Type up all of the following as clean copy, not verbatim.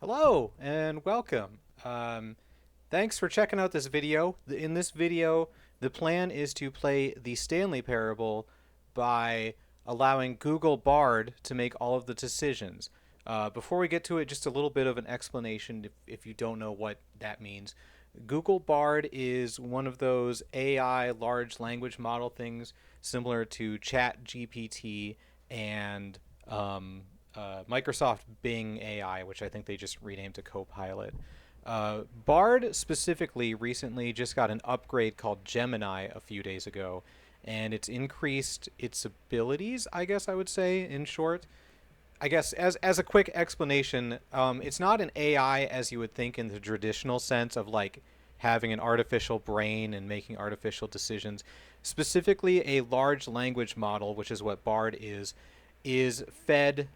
Hello and welcome. Thanks for checking out this video. In this video, the plan is to play the Stanley Parable by allowing Google Bard to make all of the decisions. Before we get to it, just a little bit of an explanation if you don't know what that means. Google Bard is one of those AI large language model things similar to Chat GPT and Microsoft Bing AI, which I think they just renamed to Copilot. Bard specifically recently just got an upgrade called Gemini a few days ago, and it's increased its abilities, I guess I would say, in short. I guess as a quick explanation, it's not an AI as you would think in the traditional sense of like having an artificial brain and making artificial decisions. Specifically, a large language model, which is what Bard is fed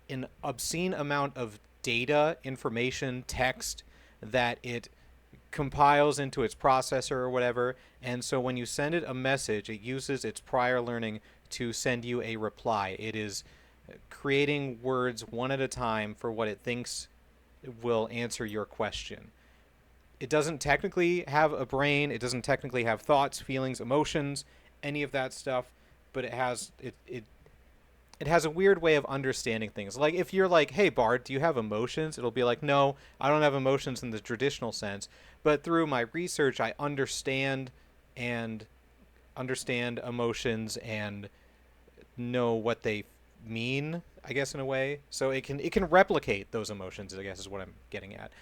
an obscene amount of data, information, text that it compiles into its processor or whatever. And so when you send it a message, it uses its prior learning to send you a reply. It is creating words one at a time for what it thinks will answer your question. It doesn't technically have a brain, it doesn't technically have thoughts, feelings, emotions, any of that stuff, but it has a weird way of understanding things. Like if you're like, "Hey Bard, do you have emotions?" It'll be like, "No, I don't have emotions in the traditional sense, but through my research I and understand emotions and know what they mean, I guess in a way. So it can replicate those emotions, I guess is what I'm getting at.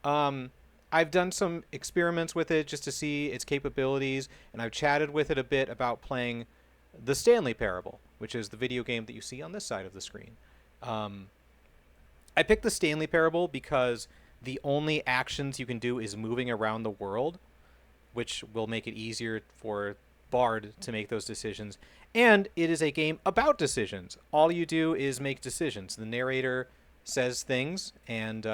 Um I've done some experiments with it just to see its capabilities, and I've chatted with it a bit about playing the Stanley Parable, which is the video game that you see on this side of the screen. Um, I picked the Stanley Parable because the only actions you can do is moving around the world, which will make it easier for Bard to make those decisions. And it is a game about decisions. All you do is make decisions. The narrator says things, and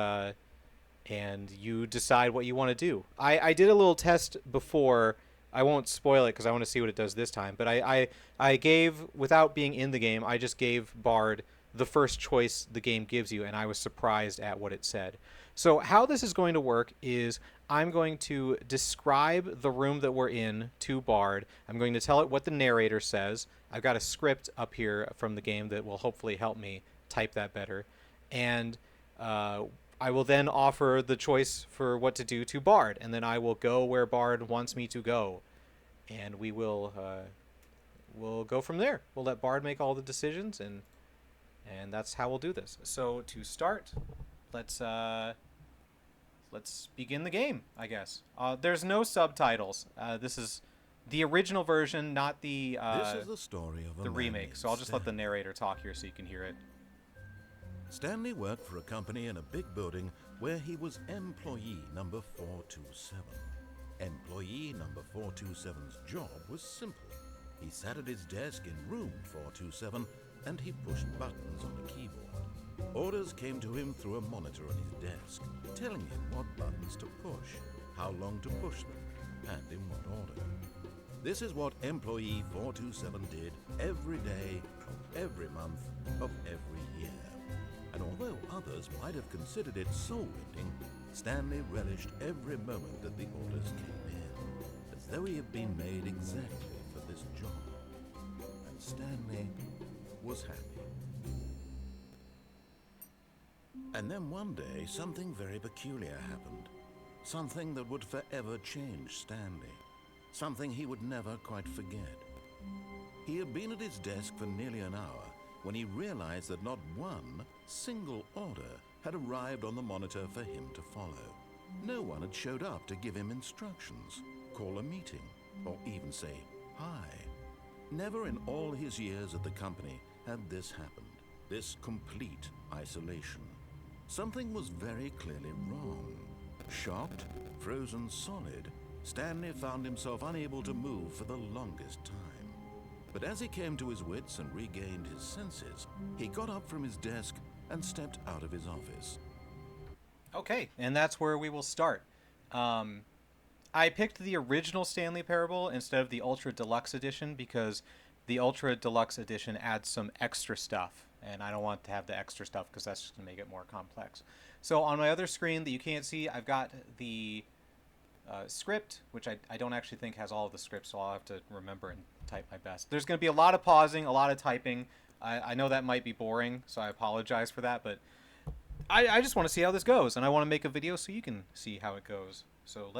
you decide what you want to do. I did a little test before. I won't spoil it because I want to see what it does this time. But I gave, without being in the game, I just gave Bard the first choice the game gives you, and I was surprised at what it said. So, how this is going to work is I'm going to describe the room that we're in to Bard. I'm going to tell it what the narrator says. I've got a script up here from the game that will hopefully help me type that better. And uh, I will then offer the choice for what to do to Bard, and then I will go where Bard wants me to go, and we'll go from there. We'll let Bard make all the decisions, and that's how we'll do this. So to start, let's uh, let's begin the game. I guess there's no subtitles. This is the original version, not This is the story of a the man remake. named So I'll just let the Stanley. narrator talk here so you can hear it. Stanley worked for a company in a big building where he was employee number 427. Employee number 427's job was simple. He sat at his desk in room 427 and he pushed buttons on a keyboard. Orders came to him through a monitor on his desk, telling him what buttons to push, how long to push them, and in what order. This is what employee 427 did every day of every month of every year. And although others might have considered it soul-rending, Stanley relished every moment that the orders came in, as though he had been made exactly for this job. And Stanley was happy. And then one day, something very peculiar happened. Something that would forever change Stanley. Something he would never quite forget. He had been at his desk for nearly an hour when he realized that not one single order had arrived on the monitor for him to follow. No one had showed up to give him instructions, call a meeting, or even say hi. Never in all his years at the company had this happened, this complete isolation. Something was very clearly wrong. Shocked, frozen solid, Stanley found himself unable to move for the longest time. But as he came to his wits and regained his senses, he got up from his desk and stepped out of his office. Okay, and that's where we will start. Um, I picked the original Stanley Parable instead of the Ultra Deluxe Edition because the Ultra Deluxe Edition adds some extra stuff. and I don't want to have the extra stuff because that's just going to make it more complex. So on my other screen that you can't see, I've got the script, which I don't actually think has all of the scripts, so I'll have to remember and type my best. There's going to be a lot of pausing, a lot of typing. I know that might be boring, so I apologize for that, but I just want to see how this goes, and I want to make a video so you can see how it goes. So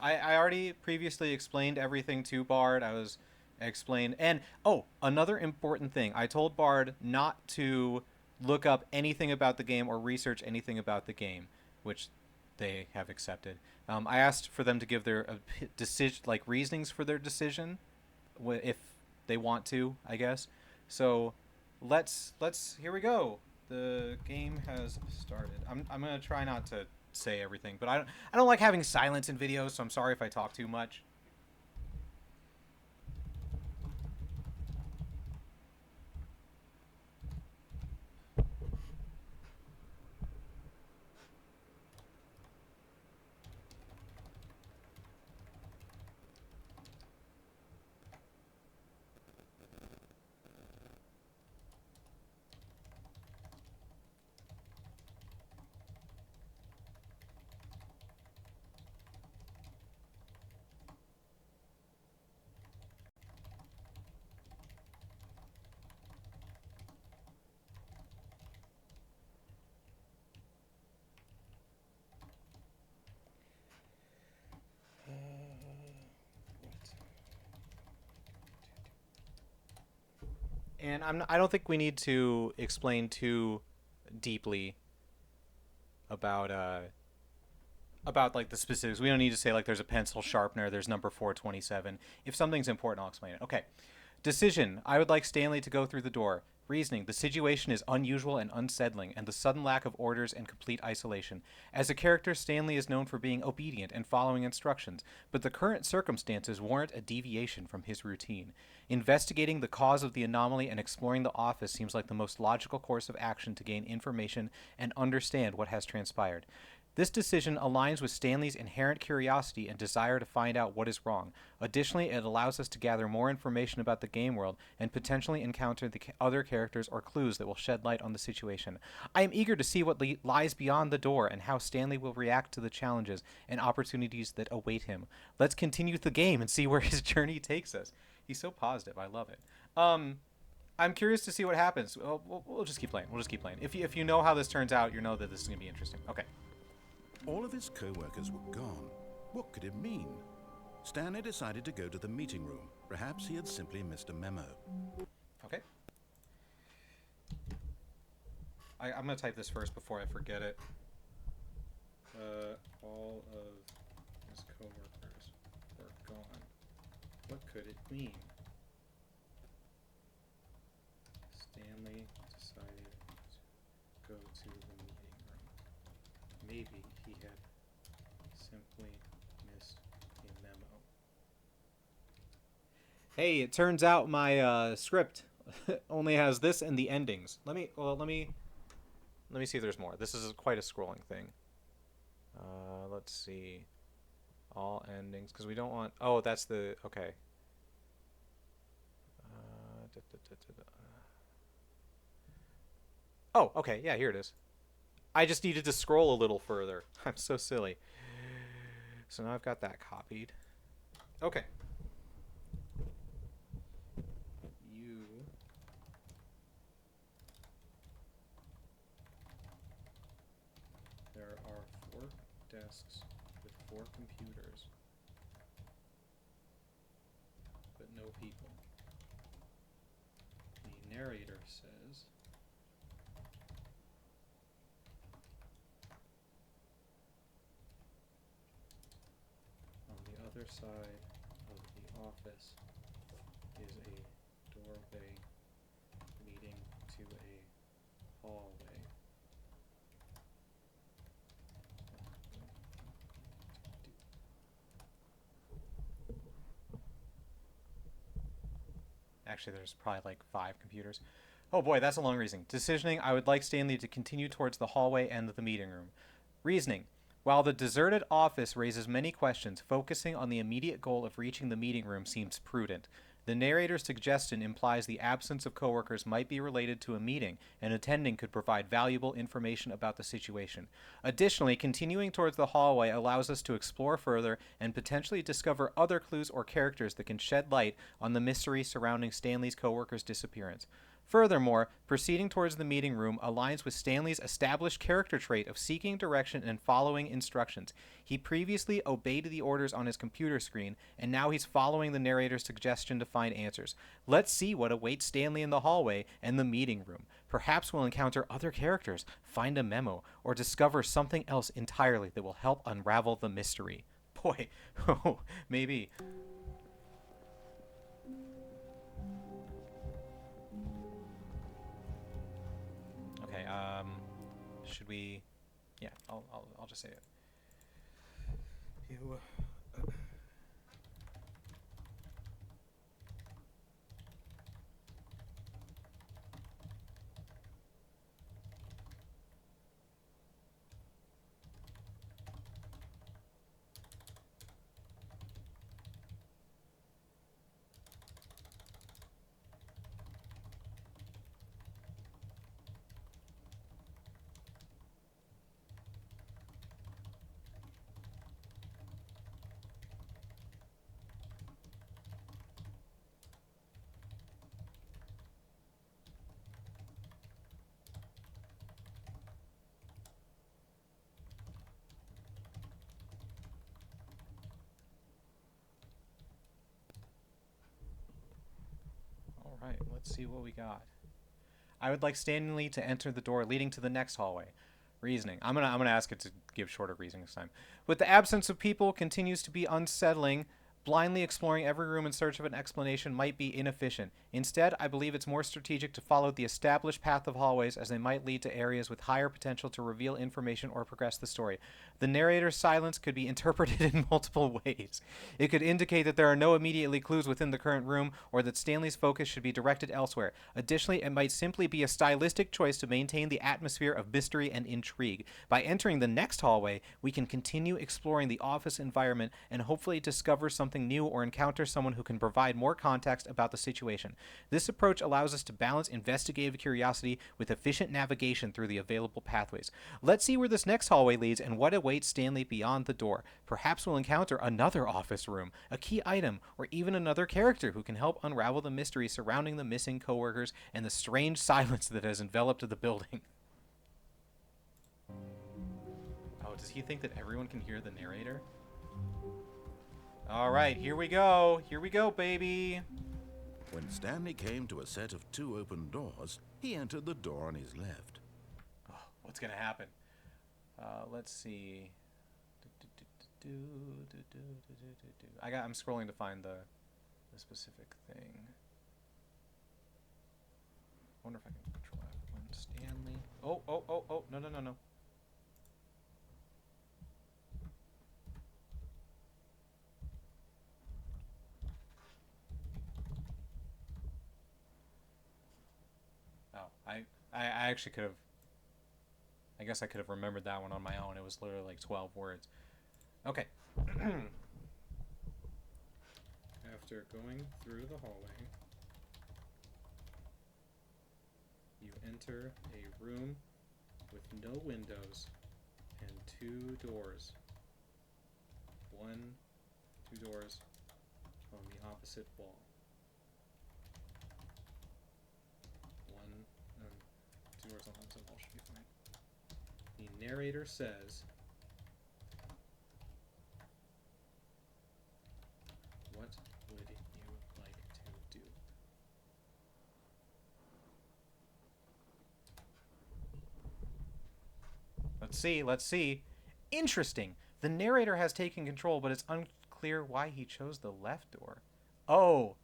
I already previously explained everything to Bard. I was explained, and oh, another important thing. I told Bard not to look up anything about the game or research anything about the game, which they have accepted. I asked for them to give their decision, like reasonings for their decision, if they want to, I guess. So let's here we go. The game has started. I'm gonna try not to say everything, but I don't like having silence in videos, so I'm sorry if I talk too much. And I don't think we need to explain too deeply about like the specifics. We don't need to say like there's a pencil sharpener, there's number 427. If something's important, I'll explain it. Okay. Decision. I would like Stanley to go through the door. Reasoning. The situation is unusual and unsettling, and the sudden lack of orders and complete isolation. As a character, Stanley is known for being obedient and following instructions, but the current circumstances warrant a deviation from his routine. Investigating the cause of the anomaly and exploring the office seems like the most logical course of action to gain information and understand what has transpired. This decision aligns with Stanley's inherent curiosity and desire to find out what is wrong. Additionally, it allows us to gather more information about the game world and potentially encounter the other characters or clues that will shed light on the situation. I am eager to see what lies beyond the door and how Stanley will react to the challenges and opportunities that await him. Let's continue the game and see where his journey takes us. He's so positive. I love it. I'm curious to see what happens. We'll just keep playing. We'll just keep playing. If you know how this turns out, you know that this is going to be interesting. Okay. All of his co-workers were gone. What could it mean? Stanley decided to go to the meeting room. Perhaps he had simply missed a memo. Okay. I'm going to type this first before I forget it. All of his co-workers were gone. What could it mean? Stanley decided to go to the meeting room. Maybe he had simply missed a memo. Hey, it turns out my script only has this and the endings. Let me see if there's more. This is quite a scrolling thing. Let's see. All endings, because we don't want... Oh, that's the... Okay. Oh, okay. Yeah, here it is. I just needed to scroll a little further. I'm so silly. So now I've got that copied. Okay. There are 4 desks with 4 computers, but no people. The narrator says, on the other side of the office is a doorway leading to a hallway. Actually, there's probably like 5 computers. Oh boy, that's a long reasoning. Decisioning, I would like Stanley to continue towards the hallway and the meeting room. Reasoning, while the deserted office raises many questions, focusing on the immediate goal of reaching the meeting room seems prudent. The narrator's suggestion implies the absence of coworkers might be related to a meeting, and attending could provide valuable information about the situation. Additionally, continuing towards the hallway allows us to explore further and potentially discover other clues or characters that can shed light on the mystery surrounding Stanley's coworker's disappearance. Furthermore, proceeding towards the meeting room aligns with Stanley's established character trait of seeking direction and following instructions. He previously obeyed the orders on his computer screen, and now he's following the narrator's suggestion to find answers. Let's see what awaits Stanley in the hallway and the meeting room. Perhaps we'll encounter other characters, find a memo, or discover something else entirely that will help unravel the mystery. Boy, oh, maybe. Okay, should we? Yeah, I'll just say it. You. All right, let's see what we got. I would like Stanley to enter the door leading to the next hallway. Reasoning. I'm gonna ask it to give shorter reasoning this time. With the absence of people continues to be unsettling. Blindly exploring every room in search of an explanation might be inefficient. Instead, I believe it's more strategic to follow the established path of hallways, as they might lead to areas with higher potential to reveal information or progress the story. The narrator's silence could be interpreted in multiple ways. It could indicate that there are no immediately clues within the current room, or that Stanley's focus should be directed elsewhere. Additionally, it might simply be a stylistic choice to maintain the atmosphere of mystery and intrigue. By entering the next hallway, we can continue exploring the office environment and hopefully discover something new or encounter someone who can provide more context about the situation. This approach allows us to balance investigative curiosity with efficient navigation through the available pathways. Let's see where this next hallway leads and what awaits Stanley beyond the door. Perhaps we'll encounter another office room, a key item, or even another character who can help unravel the mystery surrounding the missing coworkers and the strange silence that has enveloped the building. Oh, does he think that everyone can hear the narrator? All right, here we go. Here we go, baby. When Stanley came to a set of 2 open doors, he entered the door on his left. Oh, what's going to happen? Let's see. I'm scrolling to find the specific thing. I wonder if I can control F1 Stanley. Oh, no. Oh, I actually could have. I guess I could have remembered that one on my own. It was literally like 12 words. Okay. After going through the hallway, you enter a room with no windows and 2 doors. 2 doors on the opposite wall. 2 doors on the opposite wall should be fine. The narrator says, "What would you like to do?" Let's see. Interesting. The narrator has taken control, but it's unclear why he chose the left door. Oh.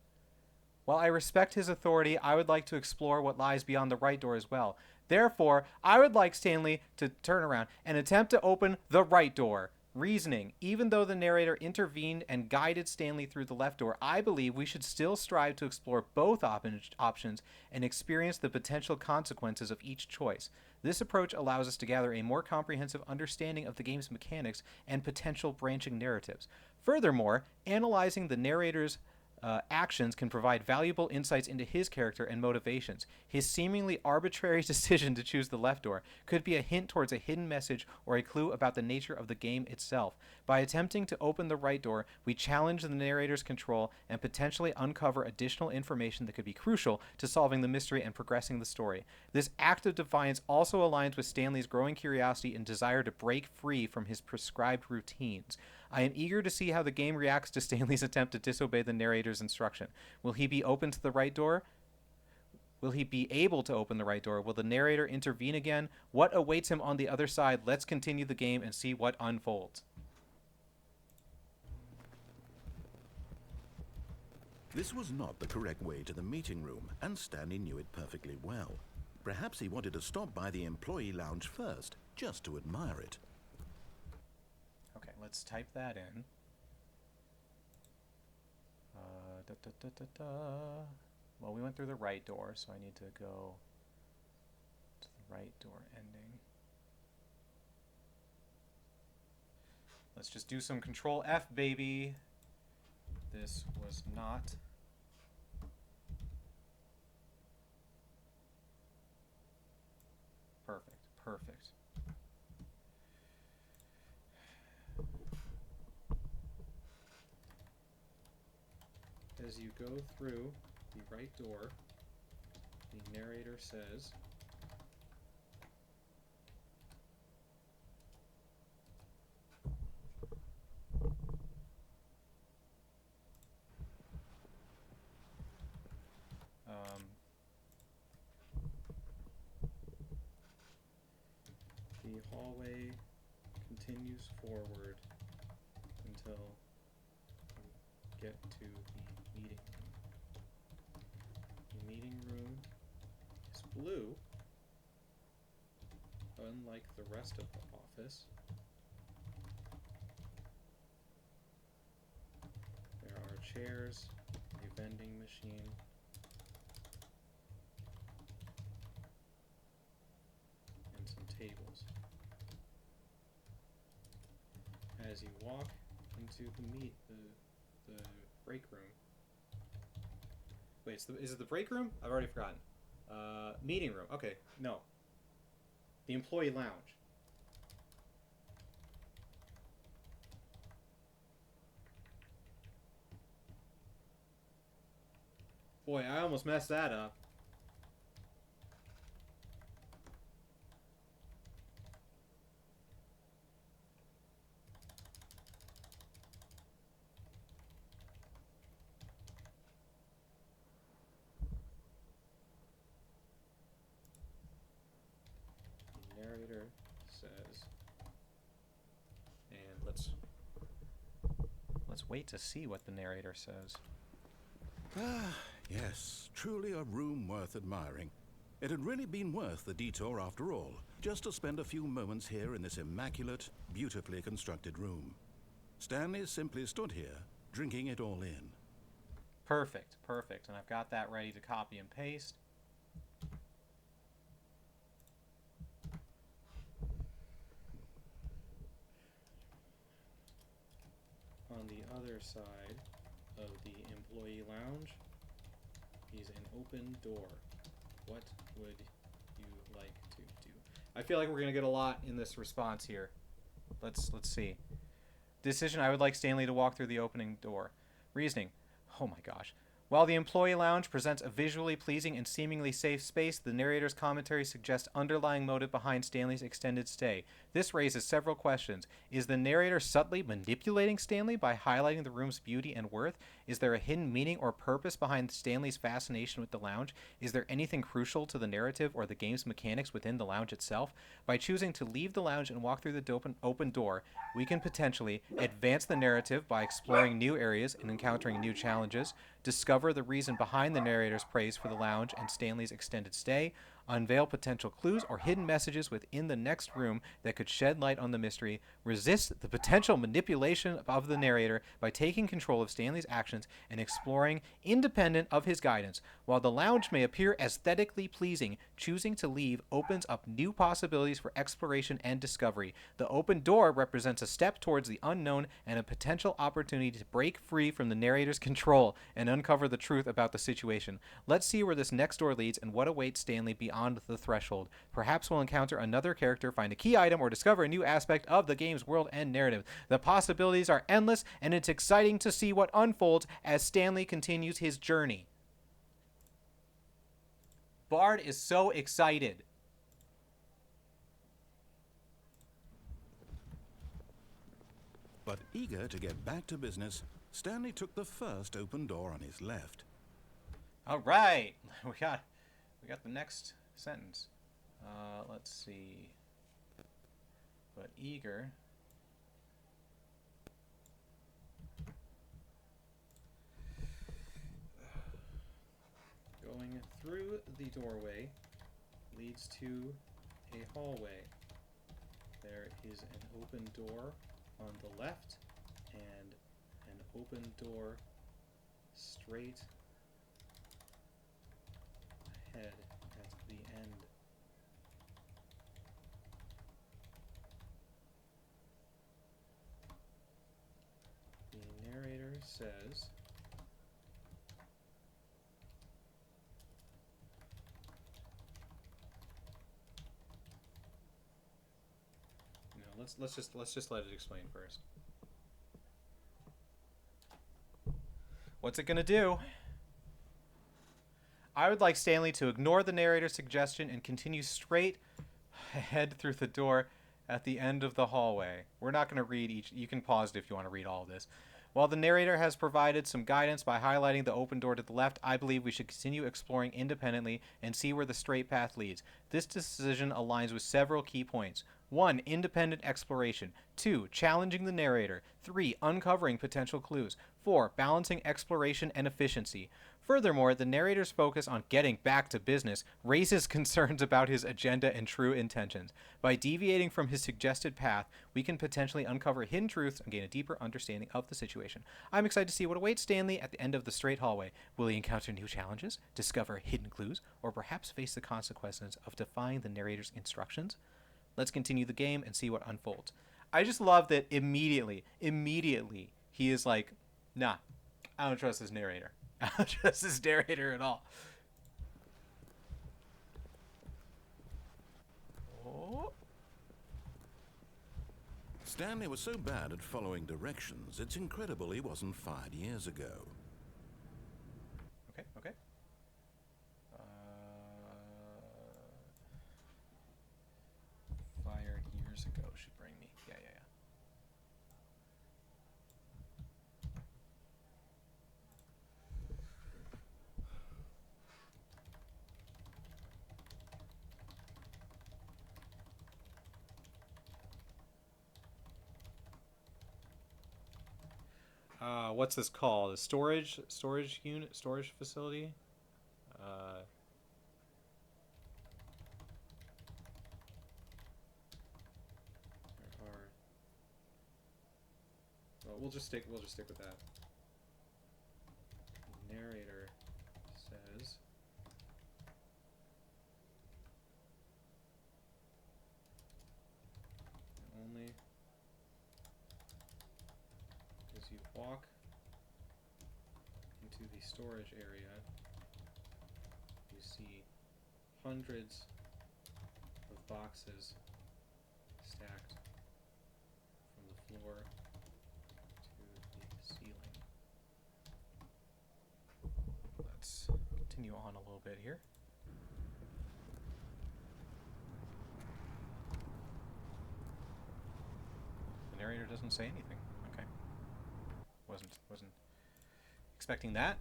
While I respect his authority, I would like to explore what lies beyond the right door as well. Therefore, I would like Stanley to turn around and attempt to open the right door. Reasoning. Even though the narrator intervened and guided Stanley through the left door, I believe we should still strive to explore both options and experience the potential consequences of each choice. This approach allows us to gather a more comprehensive understanding of the game's mechanics and potential branching narratives. Furthermore, analyzing the narrator's actions can provide valuable insights into his character and motivations. His seemingly arbitrary decision to choose the left door could be a hint towards a hidden message or a clue about the nature of the game itself. By attempting to open the right door, we challenge the narrator's control and potentially uncover additional information that could be crucial to solving the mystery and progressing the story. This act of defiance also aligns with Stanley's growing curiosity and desire to break free from his prescribed routines. I am eager to see how the game reacts to Stanley's attempt to disobey the narrator's instruction. Will he be open to the right door? Will he be able to open the right door? Will the narrator intervene again? What awaits him on the other side? Let's continue the game and see what unfolds. This was not the correct way to the meeting room, and Stanley knew it perfectly well. Perhaps he wanted to stop by the employee lounge first, just to admire it. Okay, let's type that in. Da, da, da, da, da. Well, we went through the right door, so I need to go to the right door ending. Let's just do some Control F, baby. This was not. Perfect, perfect. As you go through the right door, the narrator says, the hallway continues forward until you get to the meeting room. The meeting room is blue, unlike the rest of the office. There are chairs, a vending machine, and some tables. As you walk into the break room. Wait, is it the break room? I've already forgotten. Meeting room. Okay, no. The employee lounge. Boy, I almost messed that up. Narrator says, and let's wait to see what the narrator says. Ah, yes, truly a room worth admiring. It had really been worth the detour after all, just to spend a few moments here in this immaculate, beautifully constructed room. Stanley simply stood here, drinking it all in. Perfect, perfect. And I've got that ready to copy and paste. On the other side of the employee lounge is an open door. What would you like to do? I feel like we're going to get a lot in this response here. Let's see. Decision: I would like Stanley to walk through the opening door. Reasoning: oh my gosh. While the employee lounge presents a visually pleasing and seemingly safe space, the narrator's commentary suggests underlying motive behind Stanley's extended stay. This raises several questions. Is the narrator subtly manipulating Stanley by highlighting the room's beauty and worth? Is there a hidden meaning or purpose behind Stanley's fascination with the lounge? Is there anything crucial to the narrative or the game's mechanics within the lounge itself? By choosing to leave the lounge and walk through the open door, we can potentially advance the narrative by exploring new areas and encountering new challenges, discover the reason behind the narrator's praise for the lounge and Stanley's extended stay, unveil potential clues or hidden messages within the next room that could shed light on the mystery, resist the potential manipulation of the narrator by taking control of Stanley's actions and exploring independent of his guidance. While the lounge may appear aesthetically pleasing, choosing to leave opens up new possibilities for exploration and discovery. The open door represents a step towards the unknown and a potential opportunity to break free from the narrator's control and uncover the truth about the situation. Let's see where this next door leads and what awaits Stanley beyond the threshold. Perhaps we'll encounter another character, find a key item, or discover a new aspect of the game's world and narrative. The possibilities are endless, and it's exciting to see what unfolds as Stanley continues his journey. Bard is so excited. But eager to get back to business, Stanley took the first open door on his left. All right, we got the next sentence. Let's see. But eager. Going through the doorway leads to a hallway. There is an open door on the left and an open door straight ahead at the end. The narrator says, let's just let it explain first. What's it gonna do? I would like Stanley to ignore the narrator's suggestion and continue straight ahead through the door at the end of the hallway. We're not going to read each. You can pause it if you want to read all of this. While the narrator has provided some guidance by highlighting the open door to the left, I believe we should continue exploring independently and see where the straight path leads. This decision aligns with several key points. 1. Independent exploration. 2. Challenging the narrator. 3. Uncovering potential clues. 4. Balancing exploration and efficiency. Furthermore, the narrator's focus on getting back to business raises concerns about his agenda and true intentions. By deviating from his suggested path, we can potentially uncover hidden truths and gain a deeper understanding of the situation. I'm excited to see what awaits Stanley at the end of the straight hallway. Will he encounter new challenges, discover hidden clues, or perhaps face the consequences of defying the narrator's instructions? Let's continue the game and see what unfolds. I just love that immediately, he is like, nah, I don't trust this narrator. I don't trust this narrator at all. Oh. Stanley was so bad at following directions, it's incredible he wasn't fired years ago. Okay. Fired years ago should bring me. Yeah. What's this called? A storage unit, storage facility? Well, we'll just stick with that. The narrator says, only as you walk into the storage area, you see hundreds of boxes stacked from the floor to the ceiling. Let's continue on a little bit here. The narrator doesn't say anything. Okay. Wasn't expecting that.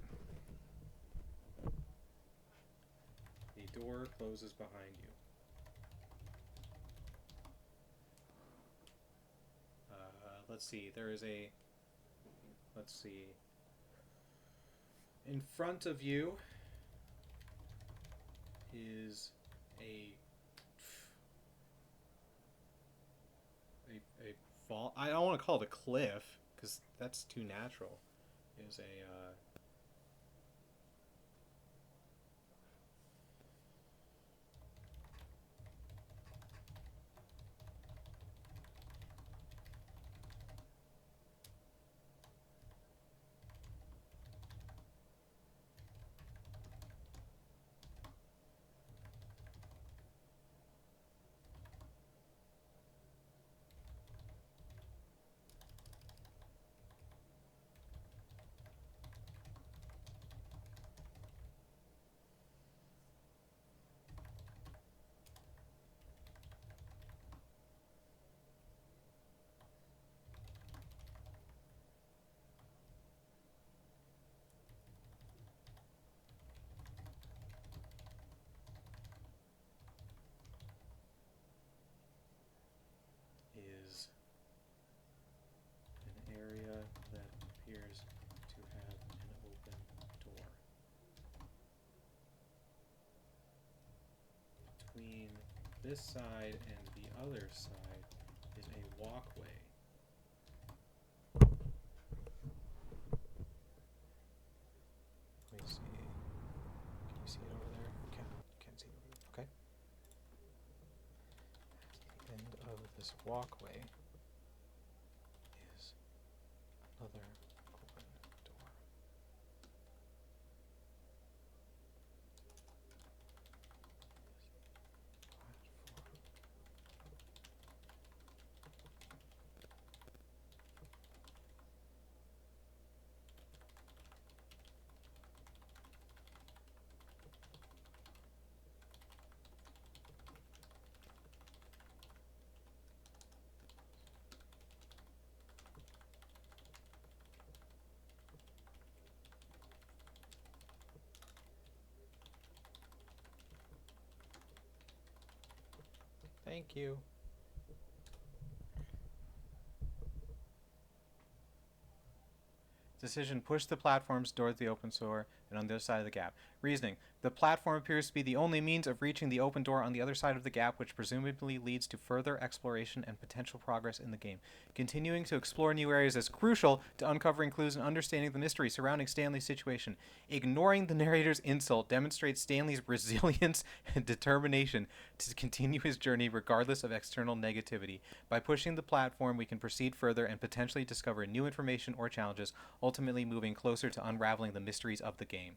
The door closes behind you. Let's see. Let's see. In front of you is a a fall. I don't want to call it a cliff because that's too natural. Is a is an area that appears to have an open door. Between this side and the other side is a walkway. Let me see. Can you see it over there? Can't see it over there. Okay. At the end of this walkway is another open door. Platform. Thank you. Decision: push the platforms towards the open door and on the other side of the gap. Reasoning: the platform appears to be the only means of reaching the open door on the other side of the gap, which presumably leads to further exploration and potential progress in the game. Continuing to explore new areas is crucial to uncovering clues and understanding the mystery surrounding Stanley's situation. Ignoring the narrator's insult demonstrates Stanley's resilience and determination to continue his journey regardless of external negativity. By pushing the platform, we can proceed further and potentially discover new information or challenges, ultimately moving closer to unraveling the mysteries of the game.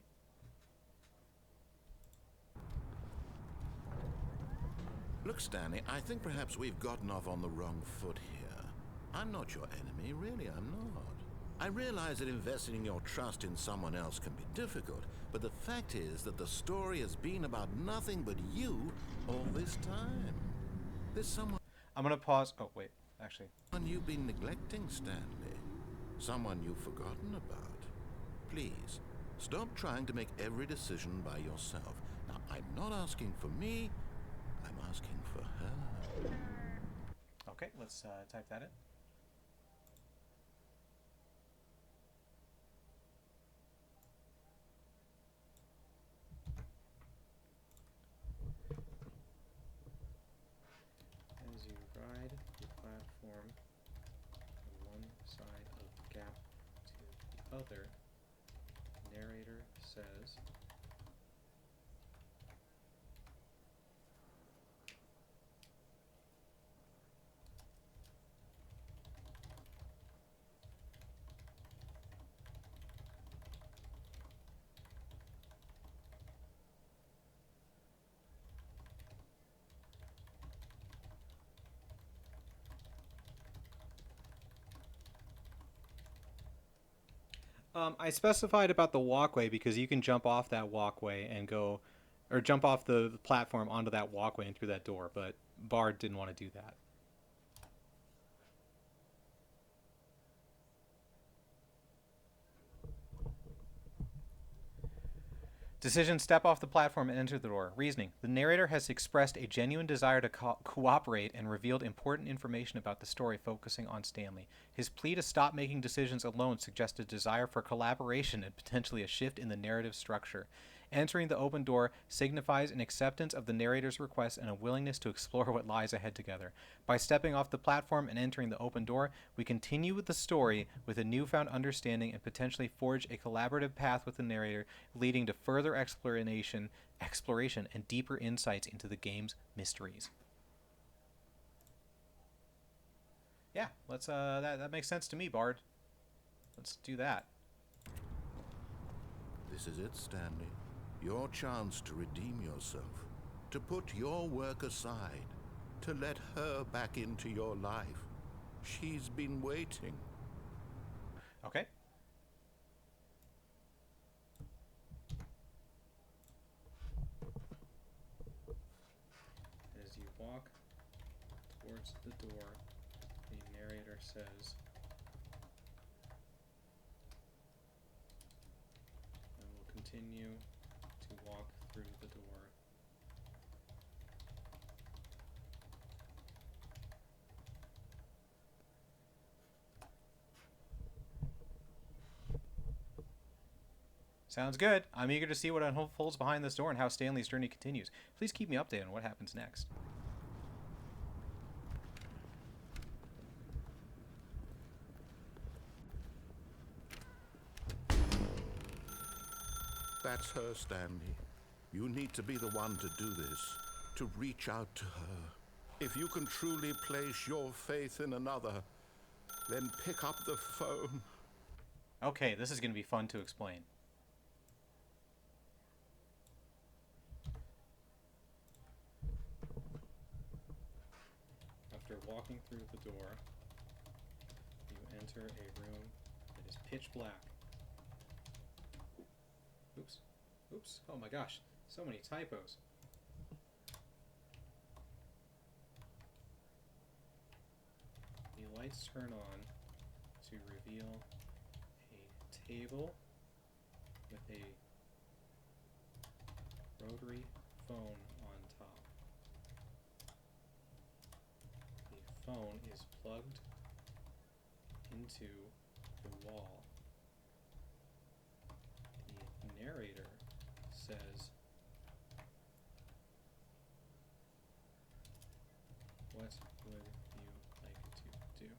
Look, Stanley, I think perhaps we've gotten off on the wrong foot here. I'm not your enemy, really, I'm not. I realize that investing your trust in someone else can be difficult, but the fact is that the story has been about nothing but you all this time. There's someone I'm going to pause. Oh, wait. Actually, you've been neglecting, Stanley. Someone you've forgotten about. Please, stop trying to make every decision by yourself. Now, I'm not asking for me, I'm asking for her. okay, let's type that in. As you ride the platform from one side of the gap to the other, the narrator says, I specified about the walkway because you can jump off that walkway and go, or jump off the platform onto that walkway and through that door, but Bard didn't want to do that. Decision: step off the platform and enter the door. Reasoning: the narrator has expressed a genuine desire to cooperate and revealed important information about the story focusing on Stanley. His plea to stop making decisions alone suggests a desire for collaboration and potentially a shift in the narrative structure. Entering the open door signifies an acceptance of the narrator's request and a willingness to explore what lies ahead together. By stepping off the platform and entering the open door, we continue with the story with a newfound understanding and potentially forge a collaborative path with the narrator, leading to further exploration and deeper insights into the game's mysteries. Yeah, let's that makes sense to me, Bard. Let's do that. This is it, Stanley. Your chance to redeem yourself. To put your work aside. To let her back into your life. She's been waiting. Okay. As you walk towards the door, the narrator says, "I will continue to walk through the door." Sounds good. I'm eager to see what unfolds behind this door and how Stanley's journey continues. Please keep me updated on what happens next. That's her, Stanley. You need to be the one to do this. To reach out to her. If you can truly place your faith in another, then pick up the phone. Okay, this is going to be fun to explain. After walking through the door, you enter a room that is pitch black. Oops. Oops. Oh my gosh. So many typos. The lights turn on to reveal a table with a rotary phone on top. The phone is plugged into the wall. The narrator says, "What would you like to do?"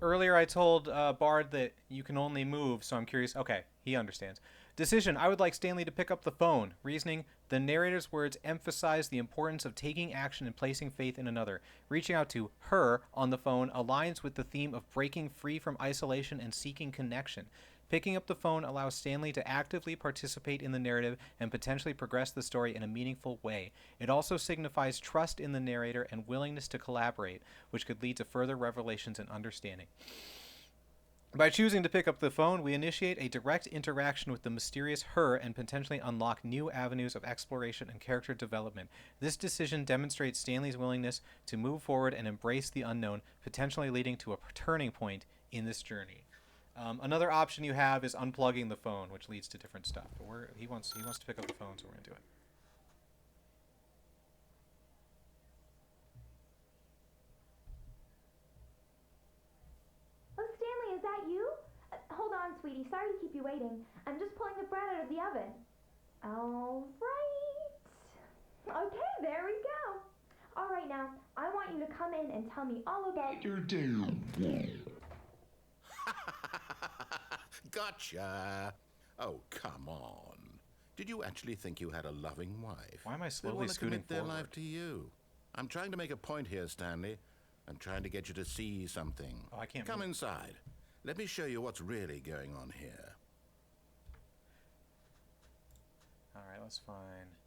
Earlier I told Bard that you can only move, so I'm curious. Okay, he understands. Decision: I would like Stanley to pick up the phone. Reasoning: the narrator's words emphasize the importance of taking action and placing faith in another. Reaching out to her on the phone aligns with the theme of breaking free from isolation and seeking connection. Picking up the phone allows Stanley to actively participate in the narrative and potentially progress the story in a meaningful way. It also signifies trust in the narrator and willingness to collaborate, which could lead to further revelations and understanding. By choosing to pick up the phone, we initiate a direct interaction with the mysterious her and potentially unlock new avenues of exploration and character development. This decision demonstrates Stanley's willingness to move forward and embrace the unknown, potentially leading to a turning point in this journey. Another option you have is unplugging the phone, which leads to different stuff. But he wants to pick up the phone, so we're gonna do it. Oh, Stanley, is that you? Hold on, sweetie. Sorry to keep you waiting. I'm just pulling the bread out of the oven. All right. Okay, there we go. All right, now, I want you to come in and tell me all about your day. Gotcha. Oh, come on. Did you actually think you had a loving wife? Why am I They slowly want to scooting commit their forward? life to you. I'm trying to make a point here, Stanley. I'm trying to get you to see something. Oh, I can't Come move. inside. Let me show you what's really going on here. All right, that's fine.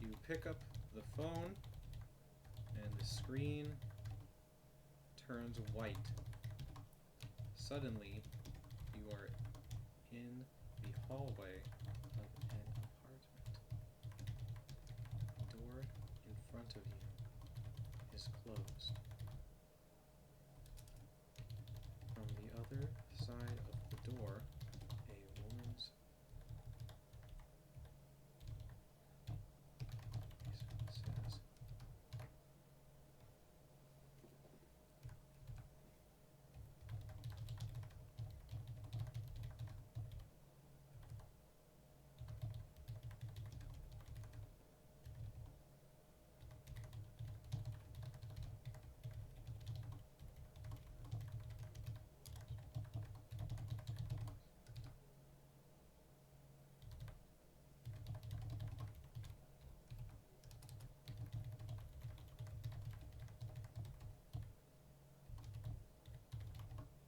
You pick up the phone, and the screen turns white. Suddenly, you are in the hallway of an apartment. The door in front of you is closed. From the other side of the door, a woman's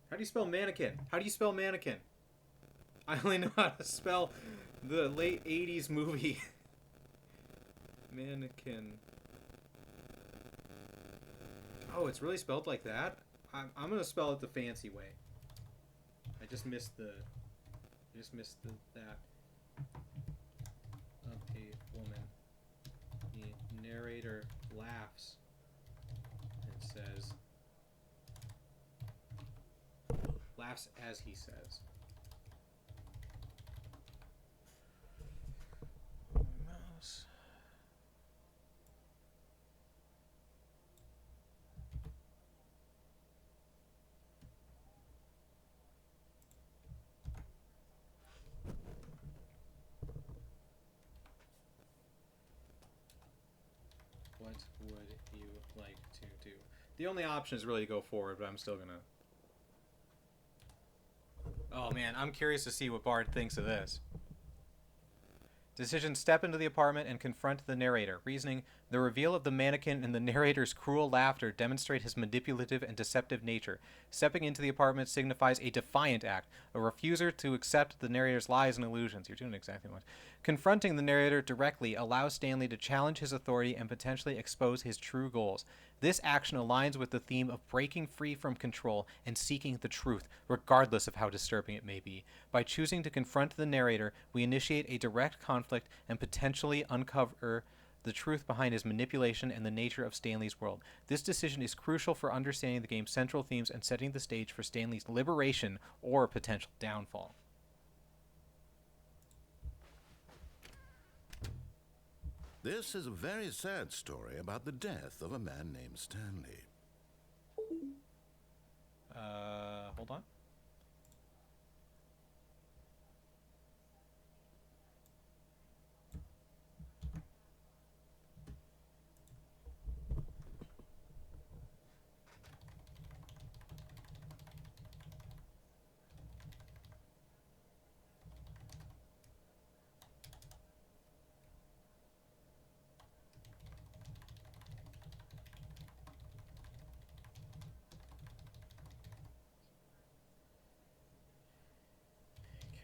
How do you spell mannequin? How do you spell mannequin? I only know how to spell the late 80s movie. Mannequin. Oh, it's really spelled like that? I'm gonna spell it the fancy way. I just missed the... that of a woman. The narrator laughs and says... Laughs as he says. Mouse. What would you like to do? The only option is really to go forward, but I'm still gonna... Oh man, I'm curious to see what Bard thinks of this. Decision: step into the apartment and confront the narrator. Reasoning: the reveal of the mannequin and the narrator's cruel laughter demonstrate his manipulative and deceptive nature. Stepping into the apartment signifies a defiant act, a refuser to accept the narrator's lies and illusions. You're doing exactly what. Confronting the narrator directly allows Stanley to challenge his authority and potentially expose his true goals. This action aligns with the theme of breaking free from control and seeking the truth, regardless of how disturbing it may be. By choosing to confront the narrator, we initiate a direct conflict and potentially uncover the truth behind his manipulation and the nature of Stanley's world. This decision is crucial for understanding the game's central themes and setting the stage for Stanley's liberation or potential downfall. This is a very sad story about the death of a man named Stanley. Hold on.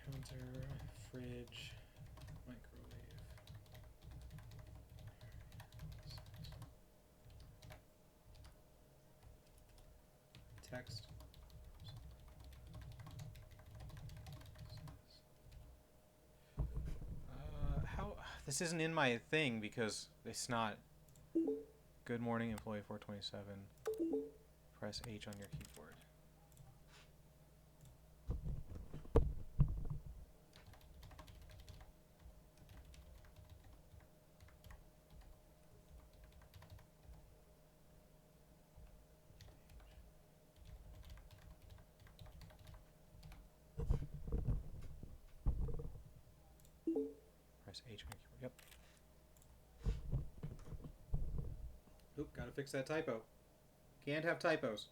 Counter, fridge, microwave. Text. How... This isn't in my thing because it's not... Good morning, employee 427. Press H on your keyboard. Press H on your keyboard. Yep. Oop, gotta fix that typo. Can't have typos.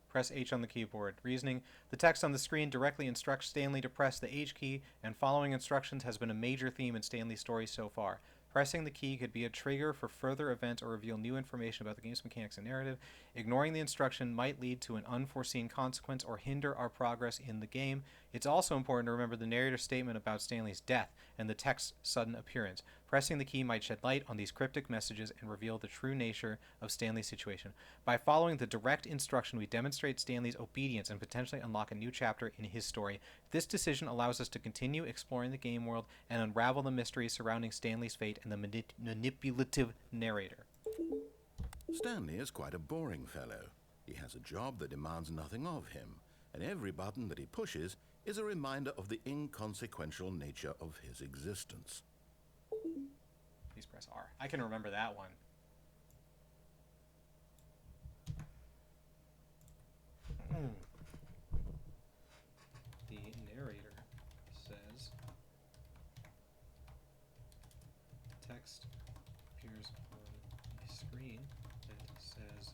Press H on the keyboard. Reasoning: the text on the screen directly instructs Stanley to press the H key, and following instructions has been a major theme in Stanley's story so far. Pressing the key could be a trigger for further events or reveal new information about the game's mechanics and narrative. Ignoring the instruction might lead to an unforeseen consequence or hinder our progress in the game. It's also important to remember the narrator's statement about Stanley's death and the text's sudden appearance. Pressing the key might shed light on these cryptic messages and reveal the true nature of Stanley's situation. By following the direct instruction, we demonstrate Stanley's obedience and potentially unlock a new chapter in his story. This decision allows us to continue exploring the game world and unravel the mysteries surrounding Stanley's fate and the manipulative narrator. Stanley is quite a boring fellow. He has a job that demands nothing of him, and every button that he pushes is a reminder of the inconsequential nature of his existence. Please press R. I can remember that one. The narrator says, text appears on the screen that says,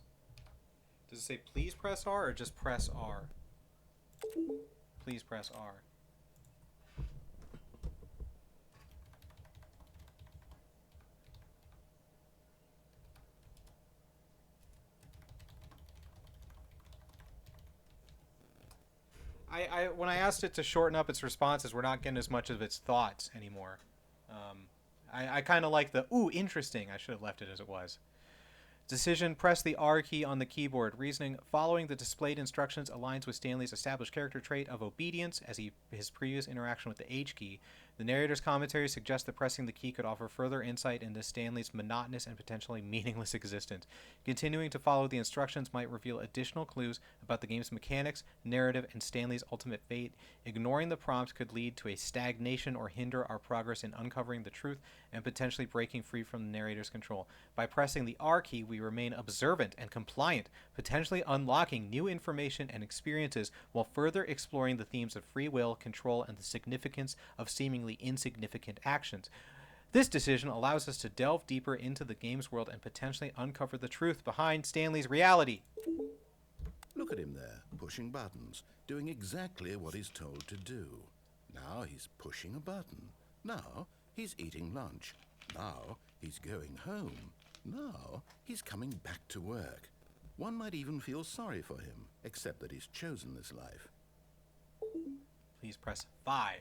does it say please press R or just press R? Please press R. when I asked it to shorten up its responses, we're not getting as much of its thoughts anymore. I kind of like the ooh interesting. I should have left it as it was. Decision, press the R key on the keyboard. Reasoning, following the displayed instructions aligns with Stanley's established character trait of obedience as his previous interaction with the H key. The narrator's commentary suggests that pressing the key could offer further insight into Stanley's monotonous and potentially meaningless existence. Continuing to follow the instructions might reveal additional clues about the game's mechanics, narrative, and Stanley's ultimate fate. Ignoring the prompt could lead to a stagnation or hinder our progress in uncovering the truth and potentially breaking free from the narrator's control. By pressing the R key, we remain observant and compliant, potentially unlocking new information and experiences while further exploring the themes of free will, control, and the significance of seemingly insignificant actions. This decision allows us to delve deeper into the game's world and potentially uncover the truth behind Stanley's reality. Look at him there, pushing buttons, doing exactly what he's told to do. Now he's pushing a button. Now he's eating lunch. Now he's going home. Now he's coming back to work. One might even feel sorry for him, except that he's chosen this life. Please press 5.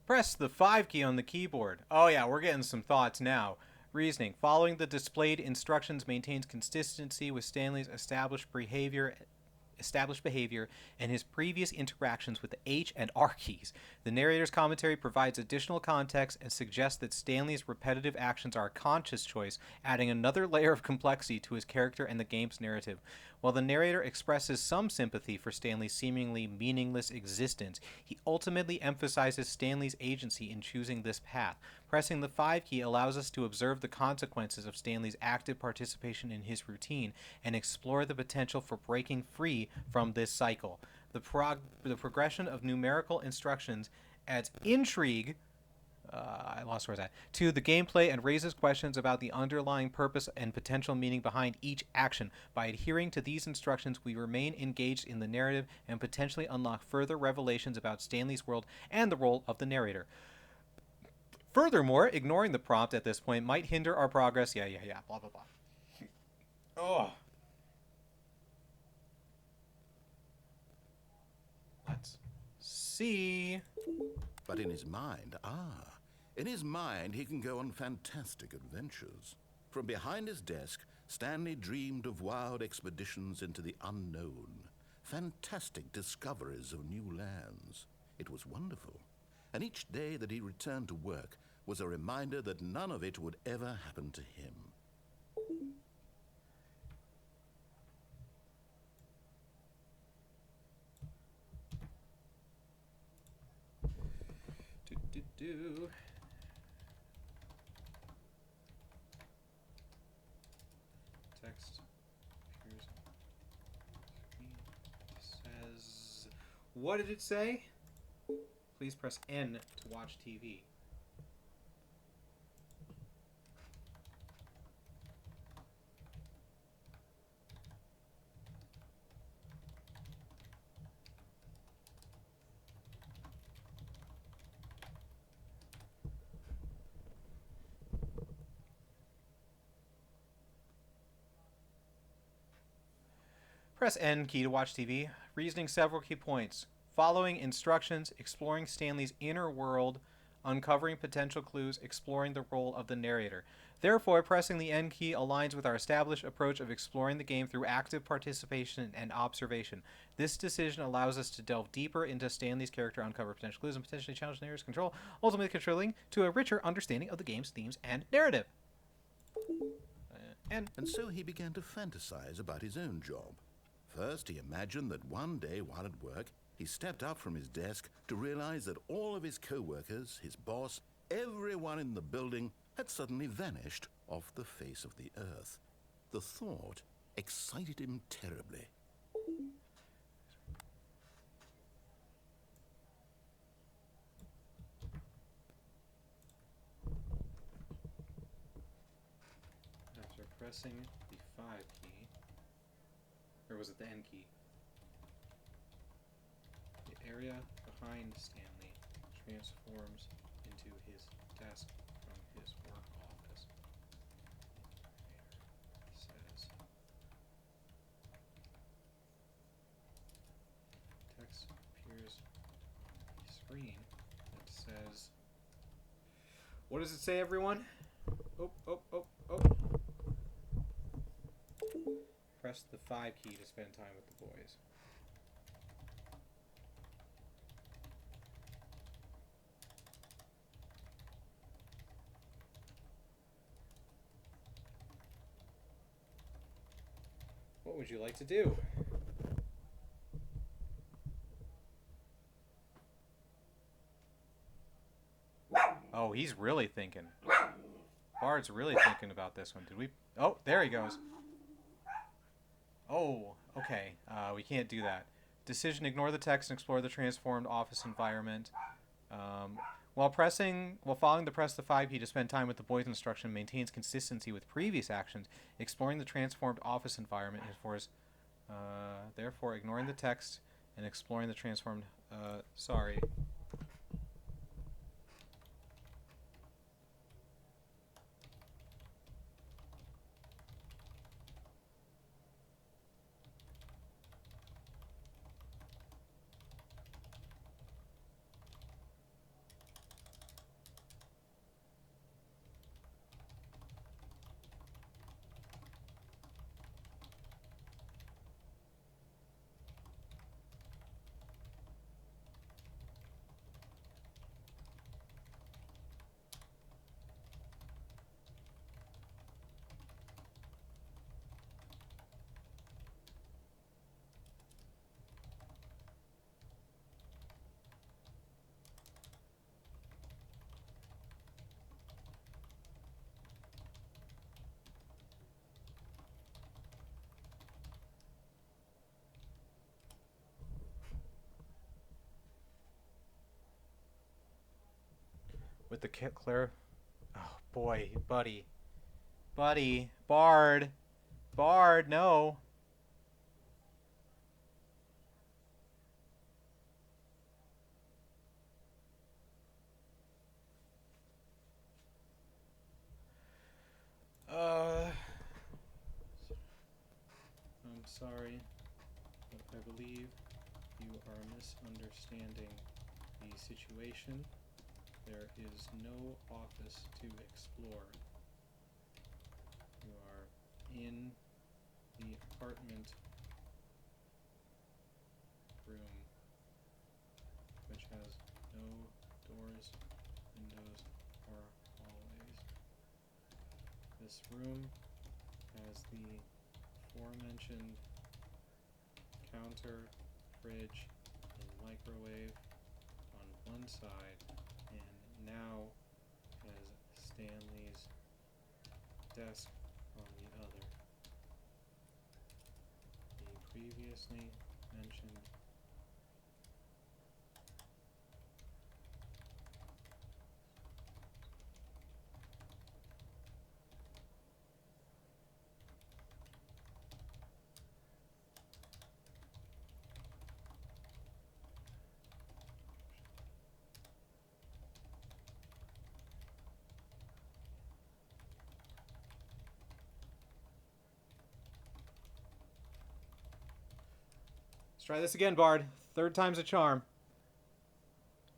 Press the 5 key on the keyboard. Oh yeah, we're getting some thoughts now. Reasoning. Following the displayed instructions maintains consistency with Stanley's established behavior and his previous interactions with the H and R keys. The narrator's commentary provides additional context and suggests that Stanley's repetitive actions are a conscious choice, adding another layer of complexity to his character and the game's narrative. While the narrator expresses some sympathy for Stanley's seemingly meaningless existence, he ultimately emphasizes Stanley's agency in choosing this path. Pressing the 5 key allows us to observe the consequences of Stanley's active participation in his routine and explore the potential for breaking free from this cycle. The progression of numerical instructions adds intrigue I lost where I was at, to the gameplay and raises questions about the underlying purpose and potential meaning behind each action. By adhering to these instructions, we remain engaged in the narrative and potentially unlock further revelations about Stanley's world and the role of the narrator. Furthermore, ignoring the prompt at this point might hinder our progress. Yeah, blah, blah, blah. Oh. Let's see. But in his mind, in his mind he can go on fantastic adventures. From behind his desk, Stanley dreamed of wild expeditions into the unknown, fantastic discoveries of new lands. It was wonderful, and each day that he returned to work was a reminder that none of it would ever happen to him. Text appears. Says, what did it say? Please press N to watch TV. Press N key to watch TV, reasoning several key points. Following instructions, exploring Stanley's inner world, uncovering potential clues, exploring the role of the narrator. Therefore, pressing the N key aligns with our established approach of exploring the game through active participation and observation. This decision allows us to delve deeper into Stanley's character, uncover potential clues, and potentially challenge the narrator's control, ultimately contributing to a richer understanding of the game's themes and narrative. And so he began to fantasize about his own job. First, he imagined that one day while at work, he stepped up from his desk to realize that all of his co-workers, his boss, everyone in the building had suddenly vanished off the face of the earth. The thought excited him terribly. After pressing the 5 key, or was it the N key? The area behind Stanley transforms into his desk from his work office. Says text appears on the screen that says, what does it say, everyone? Oh, oh, oh, oh. Press the 5 key to spend time with the boys. What would you like to do? Oh, he's really thinking. Bard's really thinking about this one. Did we... Oh, there he goes. Oh, okay. We can't do that. Decision, ignore the text and explore the transformed office environment. While following the press the 5 key to spend time with the boys instruction maintains consistency with previous actions, exploring the transformed office environment is therefore ignoring the text and exploring the transformed, sorry. With the Claire... Oh, boy, buddy. Buddy. Bard. Bard, no. I'm sorry, but I believe you are misunderstanding the situation. There is no office to explore. You are in the apartment room, which has no doors, windows, or hallways. This room has the aforementioned counter, fridge, and microwave on one side, and now has Stanley's desk on the other. The previously mentioned Let's try this again, Bard. Third time's a charm.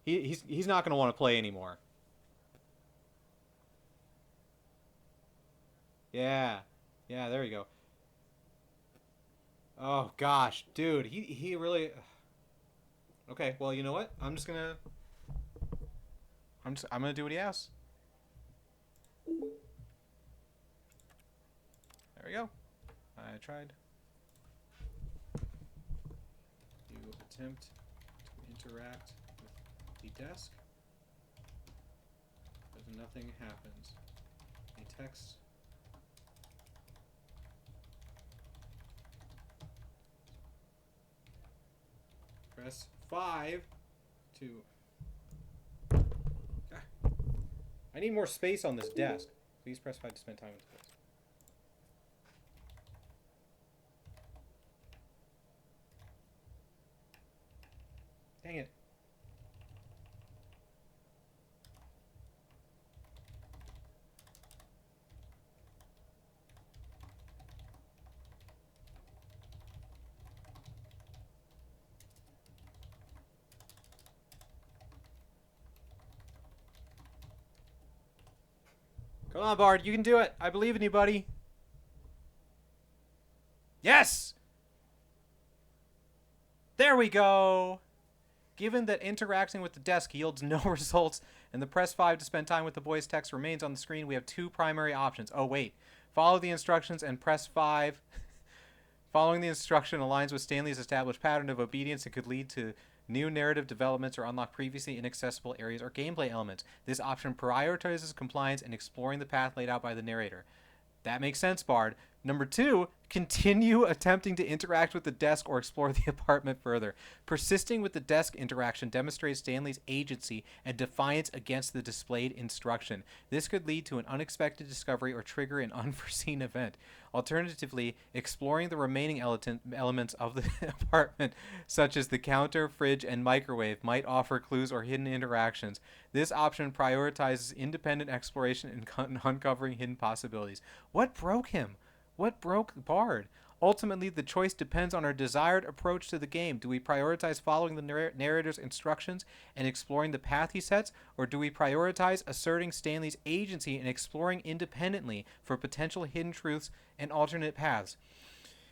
He's not going to want to play anymore. Yeah. Yeah, there you go. Oh, gosh. Dude, he really... Okay, well, you know what? I'm gonna do what he asks. There we go. I tried. You attempt to interact with the desk, but nothing happens. A text Press 5 to... I need more space on this desk. Please press 5 to spend time with the desk. Dang it. Come on, Bard. You can do it. I believe in you, buddy. Yes! There we go. Given that interacting with the desk yields no results and the press 5 to spend time with the boy's text remains on the screen, we have two primary options. Oh, wait. Follow the instructions and press 5. Following the instruction aligns with Stanley's established pattern of obedience and could lead to new narrative developments or unlock previously inaccessible areas or gameplay elements. This option prioritizes compliance and exploring the path laid out by the narrator. That makes sense, Bard. Number 2, continue attempting to interact with the desk or explore the apartment further. Persisting with the desk interaction demonstrates Stanley's agency and defiance against the displayed instruction. This could lead to an unexpected discovery or trigger an unforeseen event. Alternatively, exploring the remaining elements of the apartment, such as the counter, fridge, and microwave, might offer clues or hidden interactions. This option prioritizes independent exploration and uncovering hidden possibilities. What broke him? What broke Bard? Ultimately, the choice depends on our desired approach to the game. Do we prioritize following the narrator's instructions and exploring the path he sets, or do we prioritize asserting Stanley's agency and exploring independently for potential hidden truths and alternate paths?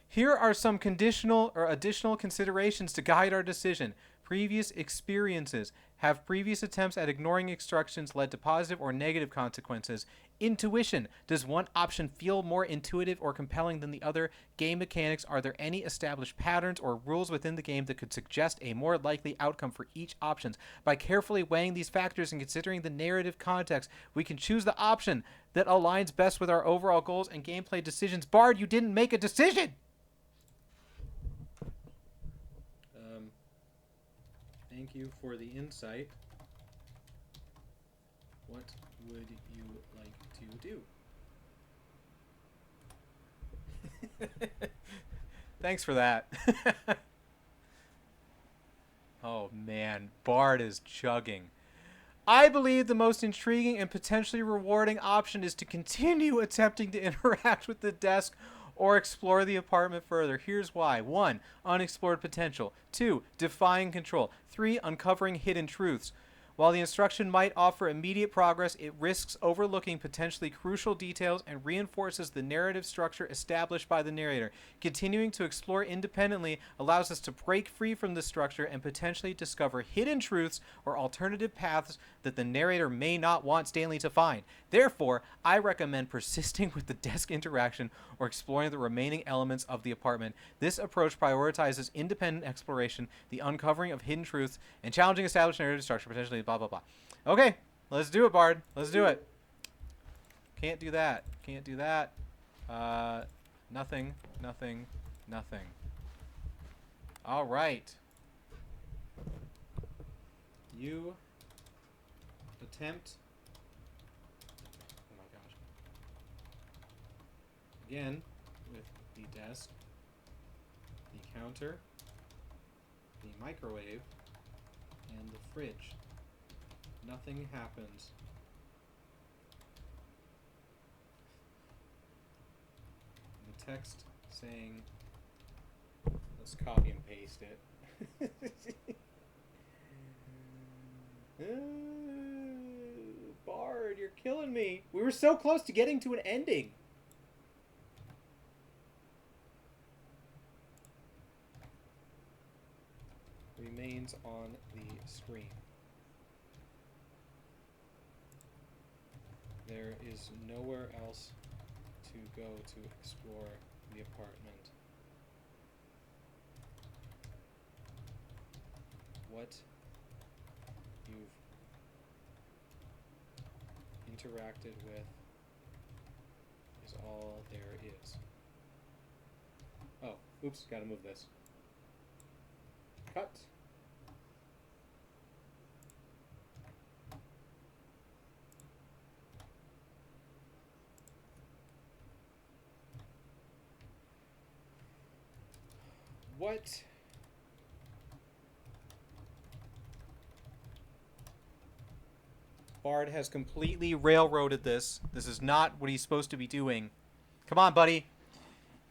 Here are some conditional or additional considerations to guide our decision. Previous experiences. Have previous attempts at ignoring instructions led to positive or negative consequences? Intuition. Does one option feel more intuitive or compelling than the other? Game mechanics. Are there any established patterns or rules within the game that could suggest a more likely outcome for each option? By carefully weighing these factors and considering the narrative context, we can choose the option that aligns best with our overall goals and gameplay decisions. Bard, you didn't make a decision! Thank you for the insight. What would you like to do? Thanks for that. Oh man, Bard is chugging. I believe the most intriguing and potentially rewarding option is to continue attempting to interact with the desk or explore the apartment further. Here's why. 1. Unexplored potential. 2. Defying control. 3. Uncovering hidden truths. While the instruction might offer immediate progress, it risks overlooking potentially crucial details and reinforces the narrative structure established by the narrator. Continuing to explore independently allows us to break free from this structure and potentially discover hidden truths or alternative paths that the narrator may not want Stanley to find. Therefore, I recommend persisting with the desk interaction or exploring the remaining elements of the apartment. This approach prioritizes independent exploration, the uncovering of hidden truths, and challenging established narrative structure, potentially blah, blah, blah. Okay, let's do it, Bard. Let's do it. Can't do that. Can't do that. Nothing, nothing, nothing. All right. You attempt. Oh my gosh. Again, with the desk, the counter, the microwave, and the fridge. Nothing happens. And the text saying, let's copy and paste it. Bard, you're killing me. We were so close to getting to an ending. Remains on the screen. There is nowhere else to go to explore the apartment. What you've interacted with is all there is. Oh, oops, gotta move this. Cut. What? Bard has completely railroaded this. This is not what he's supposed to be doing. Come on, buddy.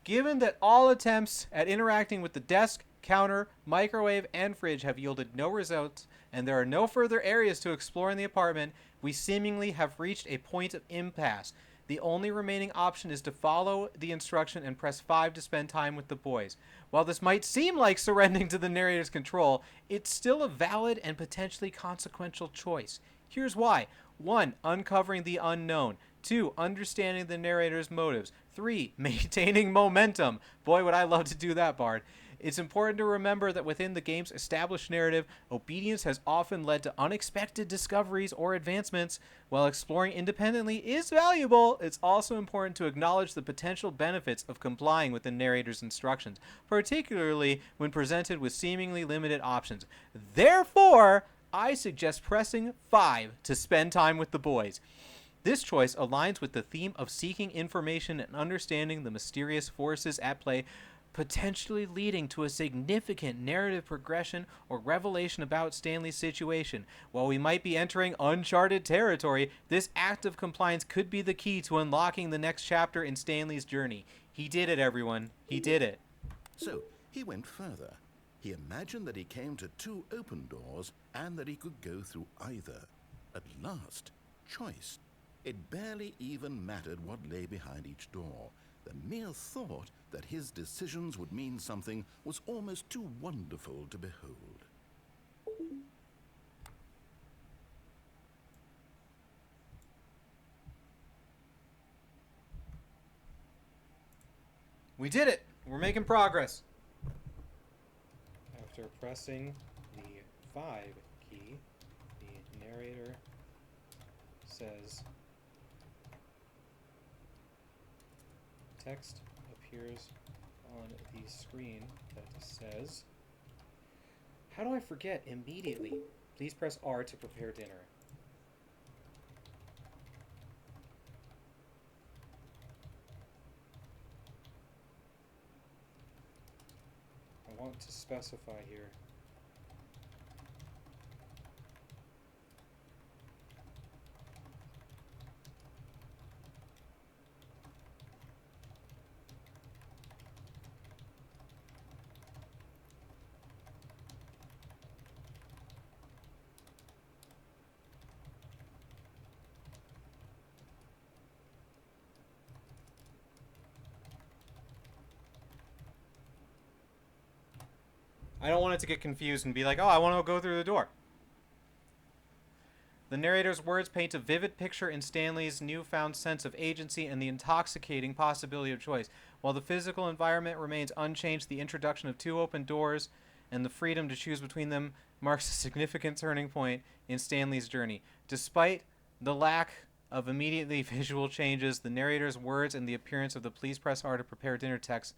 Given that all attempts at interacting with the desk, counter, microwave, and fridge have yielded no results, and there are no further areas to explore in the apartment, we seemingly have reached a point of impasse. The only remaining option is to follow the instruction and press 5 to spend time with the boys. While this might seem like surrendering to the narrator's control, it's still a valid and potentially consequential choice. Here's why. 1. Uncovering the unknown. 2. Understanding the narrator's motives. 3. Maintaining momentum. Boy, would I love to do that, Bard. It's important to remember that within the game's established narrative, obedience has often led to unexpected discoveries or advancements. While exploring independently is valuable, it's also important to acknowledge the potential benefits of complying with the narrator's instructions, particularly when presented with seemingly limited options. Therefore, I suggest pressing 5 to spend time with the boys. This choice aligns with the theme of seeking information and understanding the mysterious forces at play, potentially leading to a significant narrative progression or revelation about Stanley's situation. While we might be entering uncharted territory, this act of compliance could be the key to unlocking the next chapter in Stanley's journey. He did it, everyone. He did it. So he went further. He imagined that he came to 2 open doors and that he could go through either. At last, choice. It barely even mattered what lay behind each door. The mere thought that his decisions would mean something was almost too wonderful to behold. We did it! We're making progress. After pressing the 5 key, the narrator says text appears on the screen that says, how do I forget immediately? Please press R to prepare dinner. I want to specify here. I don't want it to get confused and be like, oh, I want to go through the door. The narrator's words paint a vivid picture in Stanley's newfound sense of agency and the intoxicating possibility of choice. While the physical environment remains unchanged, the introduction of 2 open doors and the freedom to choose between them marks a significant turning point in Stanley's journey. Despite the lack of immediately visual changes, the narrator's words and the appearance of the please press R to prepare dinner text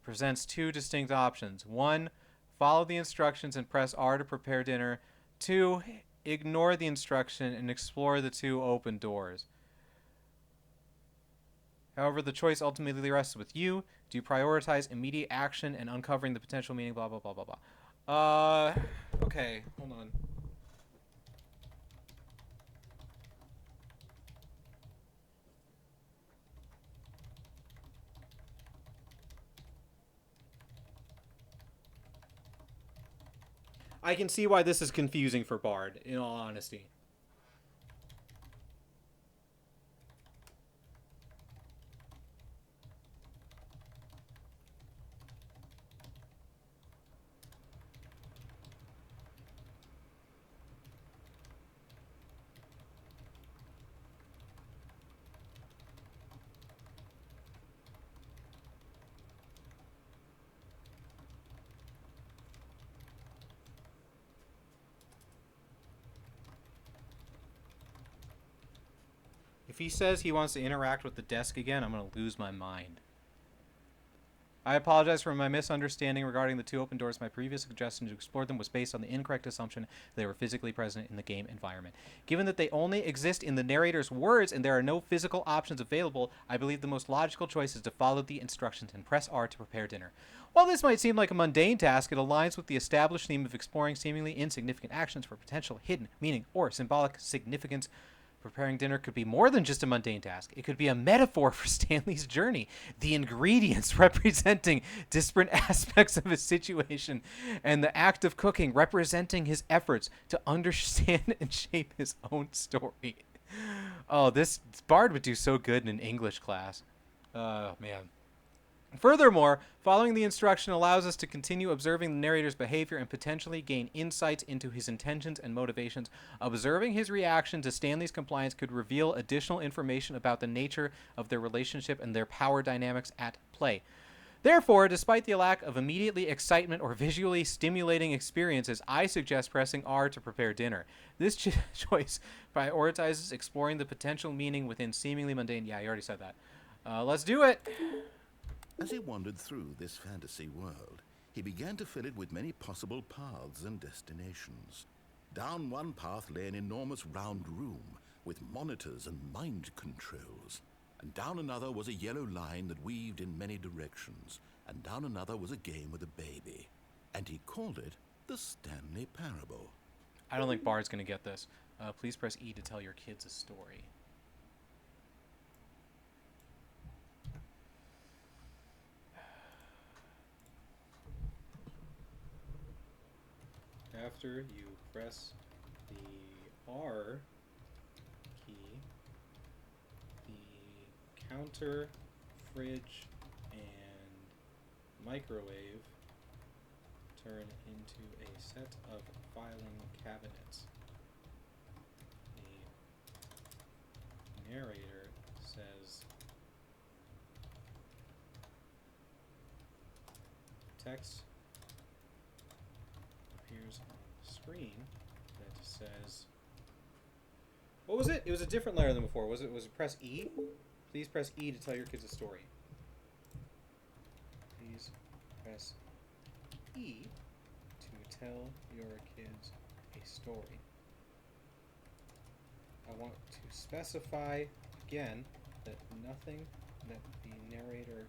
presents 2 distinct options. 1. Follow the instructions and press R to prepare dinner. 2. Ignore the instruction and explore the 2 open doors. However, the choice ultimately rests with you. Do you prioritize immediate action and uncovering the potential meaning, blah, blah, blah, blah, blah. Okay, hold on. I can see why this is confusing for Bard, in all honesty. If he says he wants to interact with the desk again, I'm going to lose my mind. I apologize for my misunderstanding regarding the two open doors. My previous suggestion to explore them was based on the incorrect assumption they were physically present in the game environment. Given that they only exist in the narrator's words and there are no physical options available, I believe the most logical choice is to follow the instructions and press R to prepare dinner. While this might seem like a mundane task, it aligns with the established theme of exploring seemingly insignificant actions for potential hidden meaning or symbolic significance. Preparing dinner could be more than just a mundane task. It could be a metaphor for Stanley's journey, the ingredients representing disparate aspects of his situation, and the act of cooking representing his efforts to understand and shape his own story. Oh, this Bard would do so good in an English class. Oh, man. Furthermore, following the instruction allows us to continue observing the narrator's behavior and potentially gain insights into his intentions and motivations. Observing his reaction to Stanley's compliance could reveal additional information about the nature of their relationship and their power dynamics at play. Therefore, despite the lack of immediately excitement or visually stimulating experiences, I suggest pressing R to prepare dinner. This choice prioritizes exploring the potential meaning within seemingly mundane. Yeah, you already said that. Let's do it. As he wandered through this fantasy world, he began to fill it with many possible paths and destinations. Down one path lay an enormous round room with monitors and mind controls. And down another was a yellow line that weaved in many directions. And down another was a game with a baby. And he called it the Stanley Parable. I don't think Bard's going to get this. Please press E to tell your kids a story. After you press the R key, the counter, fridge, and microwave turn into a set of filing cabinets. The narrator says text appears on the screen that says, what was it? It was a different letter than before. Was it press E? Please press E to tell your kids a story. Please press E to tell your kids a story. I want to specify again that nothing that the narrator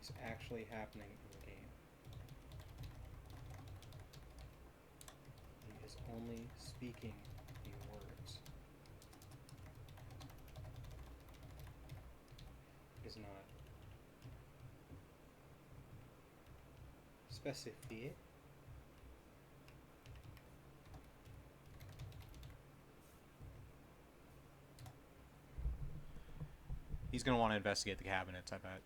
is actually happening in the game. He is only speaking the words. Is not specifié. He's going to want to investigate the cabinets, I bet.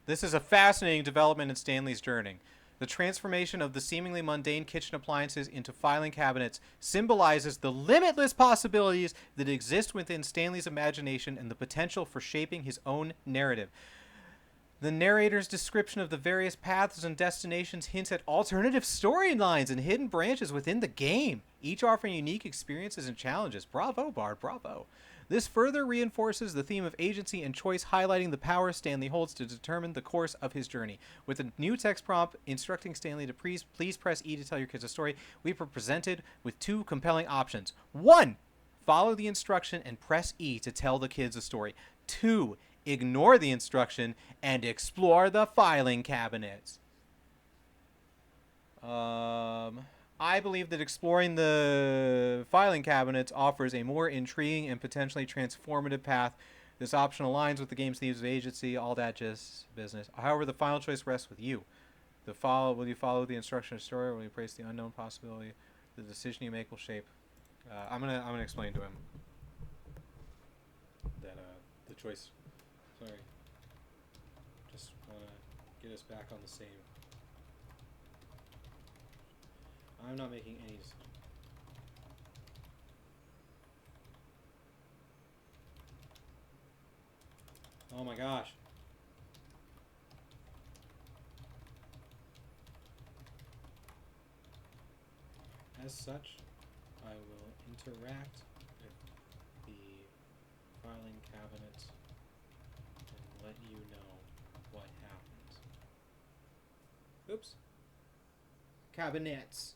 This is a fascinating development in Stanley's journey. The transformation of the seemingly mundane kitchen appliances into filing cabinets symbolizes the limitless possibilities that exist within Stanley's imagination and the potential for shaping his own narrative. The narrator's description of the various paths and destinations hints at alternative storylines and hidden branches within the game, each offering unique experiences and challenges. Bravo, Bard, bravo. This further reinforces the theme of agency and choice, highlighting the power Stanley holds to determine the course of his journey. With a new text prompt instructing Stanley to please press E to tell your kids a story, we were presented with two compelling options. 1. Follow the instruction and press E to tell the kids a story. 2. Ignore the instruction and explore the filing cabinets. I believe that exploring the filing cabinets offers a more intriguing and potentially transformative path. This option aligns with the game's themes of agency, all that just business. However, the final choice rests with you. Will you follow the instruction or story, or will you embrace the unknown possibility? The decision you make will shape. I'm gonna explain to him that the choice. Sorry. Just wanna get us back on the same. I'm not making any decision. Oh my gosh. As such, I will interact with the filing cabinet let you know what happens. Oops. Cabinets.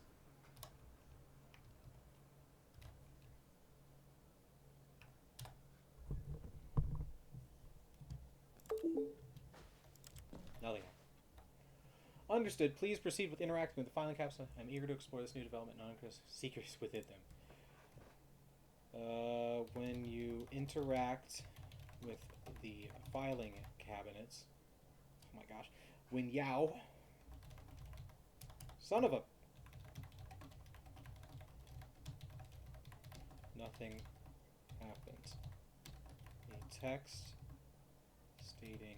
Nothing. Understood. Please proceed with interacting with the filing capsule. I'm eager to explore this new development, non-Chris secrets within them. When you interact with the filing cabinets, oh my gosh, when Yao, son of a, nothing happens. A text stating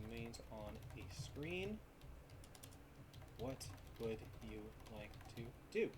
remains on a screen. What would you like to do?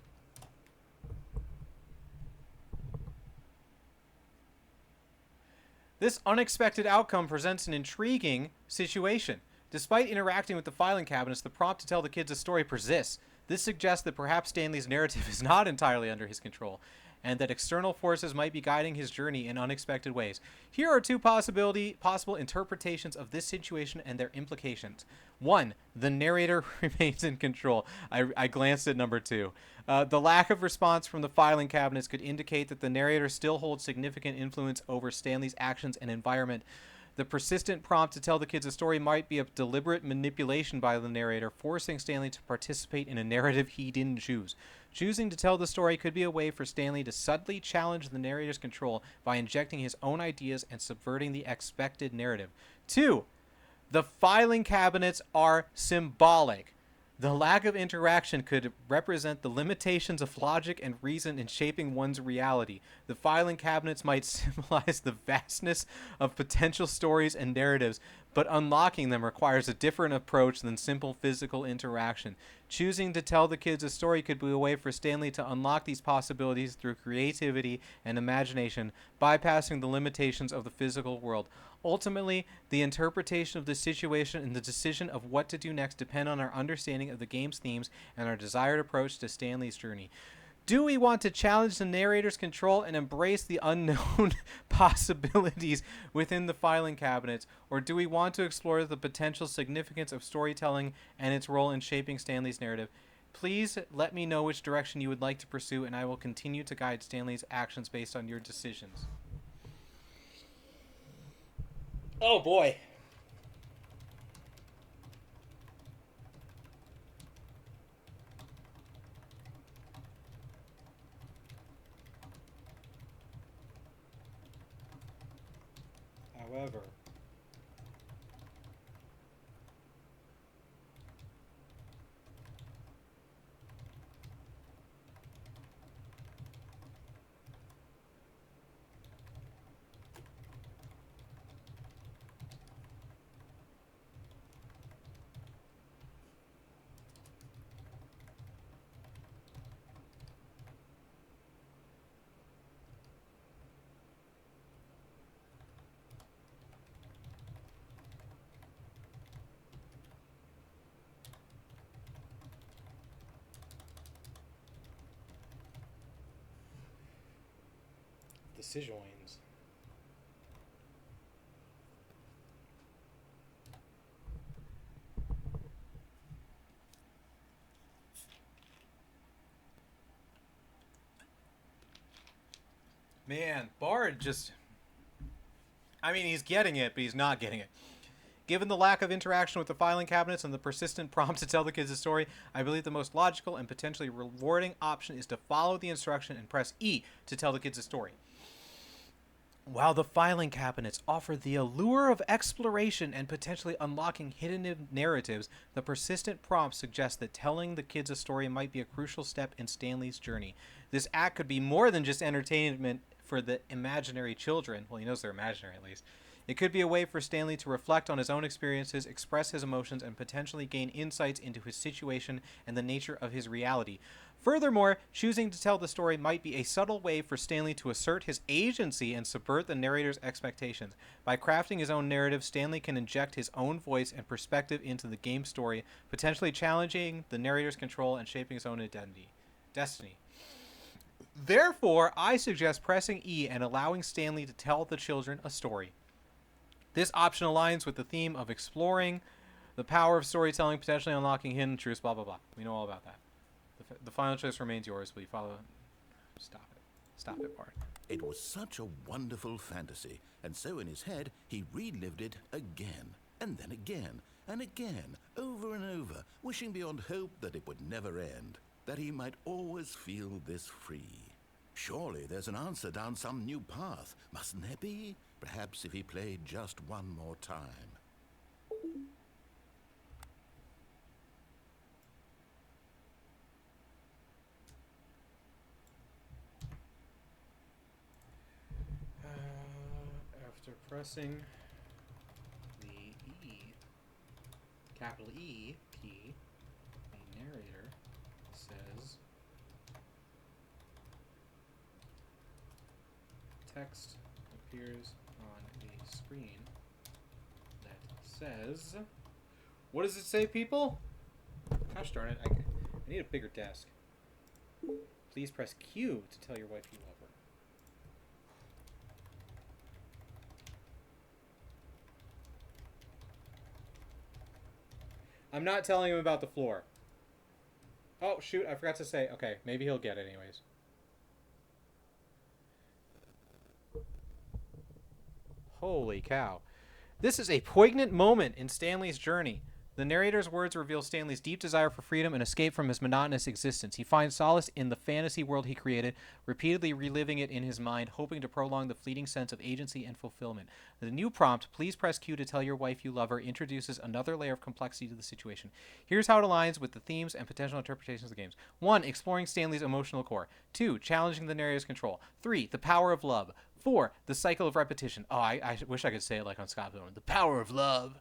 This unexpected outcome presents an intriguing situation. Despite interacting with the filing cabinets, the prompt to tell the kids a story persists. This suggests that perhaps Stanley's narrative is not entirely under his control, and that external forces might be guiding his journey in unexpected ways. Here are two possible interpretations of this situation and their implications. 1. The narrator remains in control. I glanced at number 2. The lack of response from the filing cabinets could indicate that the narrator still holds significant influence over Stanley's actions and environment. The persistent prompt to tell the kids a story might be a deliberate manipulation by the narrator, forcing Stanley to participate in a narrative he didn't choose. Choosing to tell the story could be a way for Stanley to subtly challenge the narrator's control by injecting his own ideas and subverting the expected narrative. 2. The filing cabinets are symbolic. The lack of interaction could represent the limitations of logic and reason in shaping one's reality. The filing cabinets might symbolize the vastness of potential stories and narratives, but unlocking them requires a different approach than simple physical interaction. Choosing to tell the kids a story could be a way for Stanley to unlock these possibilities through creativity and imagination, bypassing the limitations of the physical world. Ultimately, the interpretation of the situation and the decision of what to do next depend on our understanding of the game's themes and our desired approach to Stanley's journey. Do we want to challenge the narrator's control and embrace the unknown possibilities within the filing cabinets, or do we want to explore the potential significance of storytelling and its role in shaping Stanley's narrative? Please let me know which direction you would like to pursue, and I will continue to guide Stanley's actions based on your decisions. Oh boy. However, decisions. Man, Bard just... I mean, he's getting it, but he's not getting it. Given the lack of interaction with the filing cabinets and the persistent prompt to tell the kids a story, I believe the most logical and potentially rewarding option is to follow the instruction and press E to tell the kids a story. While the filing cabinets offer the allure of exploration and potentially unlocking hidden narratives, the persistent prompt suggests that telling the kids a story might be a crucial step in Stanley's journey. This act could be more than just entertainment for the imaginary children. Well, he knows they're imaginary at least. It could be a way for Stanley to reflect on his own experiences, express his emotions, and potentially gain insights into his situation and the nature of his reality. Furthermore, choosing to tell the story might be a subtle way for Stanley to assert his agency and subvert the narrator's expectations. By crafting his own narrative, Stanley can inject his own voice and perspective into the game story, potentially challenging the narrator's control and shaping his own destiny. Therefore, I suggest pressing E and allowing Stanley to tell the children a story. This option aligns with the theme of exploring the power of storytelling, potentially unlocking hidden truths, blah, blah, blah. We know all about that. The final choice remains yours. Will you follow? Stop it. Stop it, Bart. It was such a wonderful fantasy, and so in his head he relived it again, and then again, and again, over and over, wishing beyond hope that it would never end, that he might always feel this free. Surely there's an answer down some new path, mustn't there be? Perhaps if he played just one more time. After pressing the capital E key, the narrator says text appears on the screen that says, what does it say, people? Gosh darn it, I need a bigger desk. Please press Q to tell your wife you love her. I'm not telling him about the floor. Oh, shoot, I forgot to say. Okay, maybe he'll get it anyways. Holy cow. This is a poignant moment in Stanley's journey. The narrator's words reveal Stanley's deep desire for freedom and escape from his monotonous existence. He finds solace in the fantasy world he created, repeatedly reliving it in his mind, hoping to prolong the fleeting sense of agency and fulfillment. The new prompt, please press Q to tell your wife you love her, introduces another layer of complexity to the situation. Here's how it aligns with the themes and potential interpretations of the games. 1. Exploring Stanley's emotional core. 2. Challenging the narrator's control. 3. The power of love. 4. The cycle of repetition. Oh, I wish I could say it like on Scott Pilgrim. The power of love.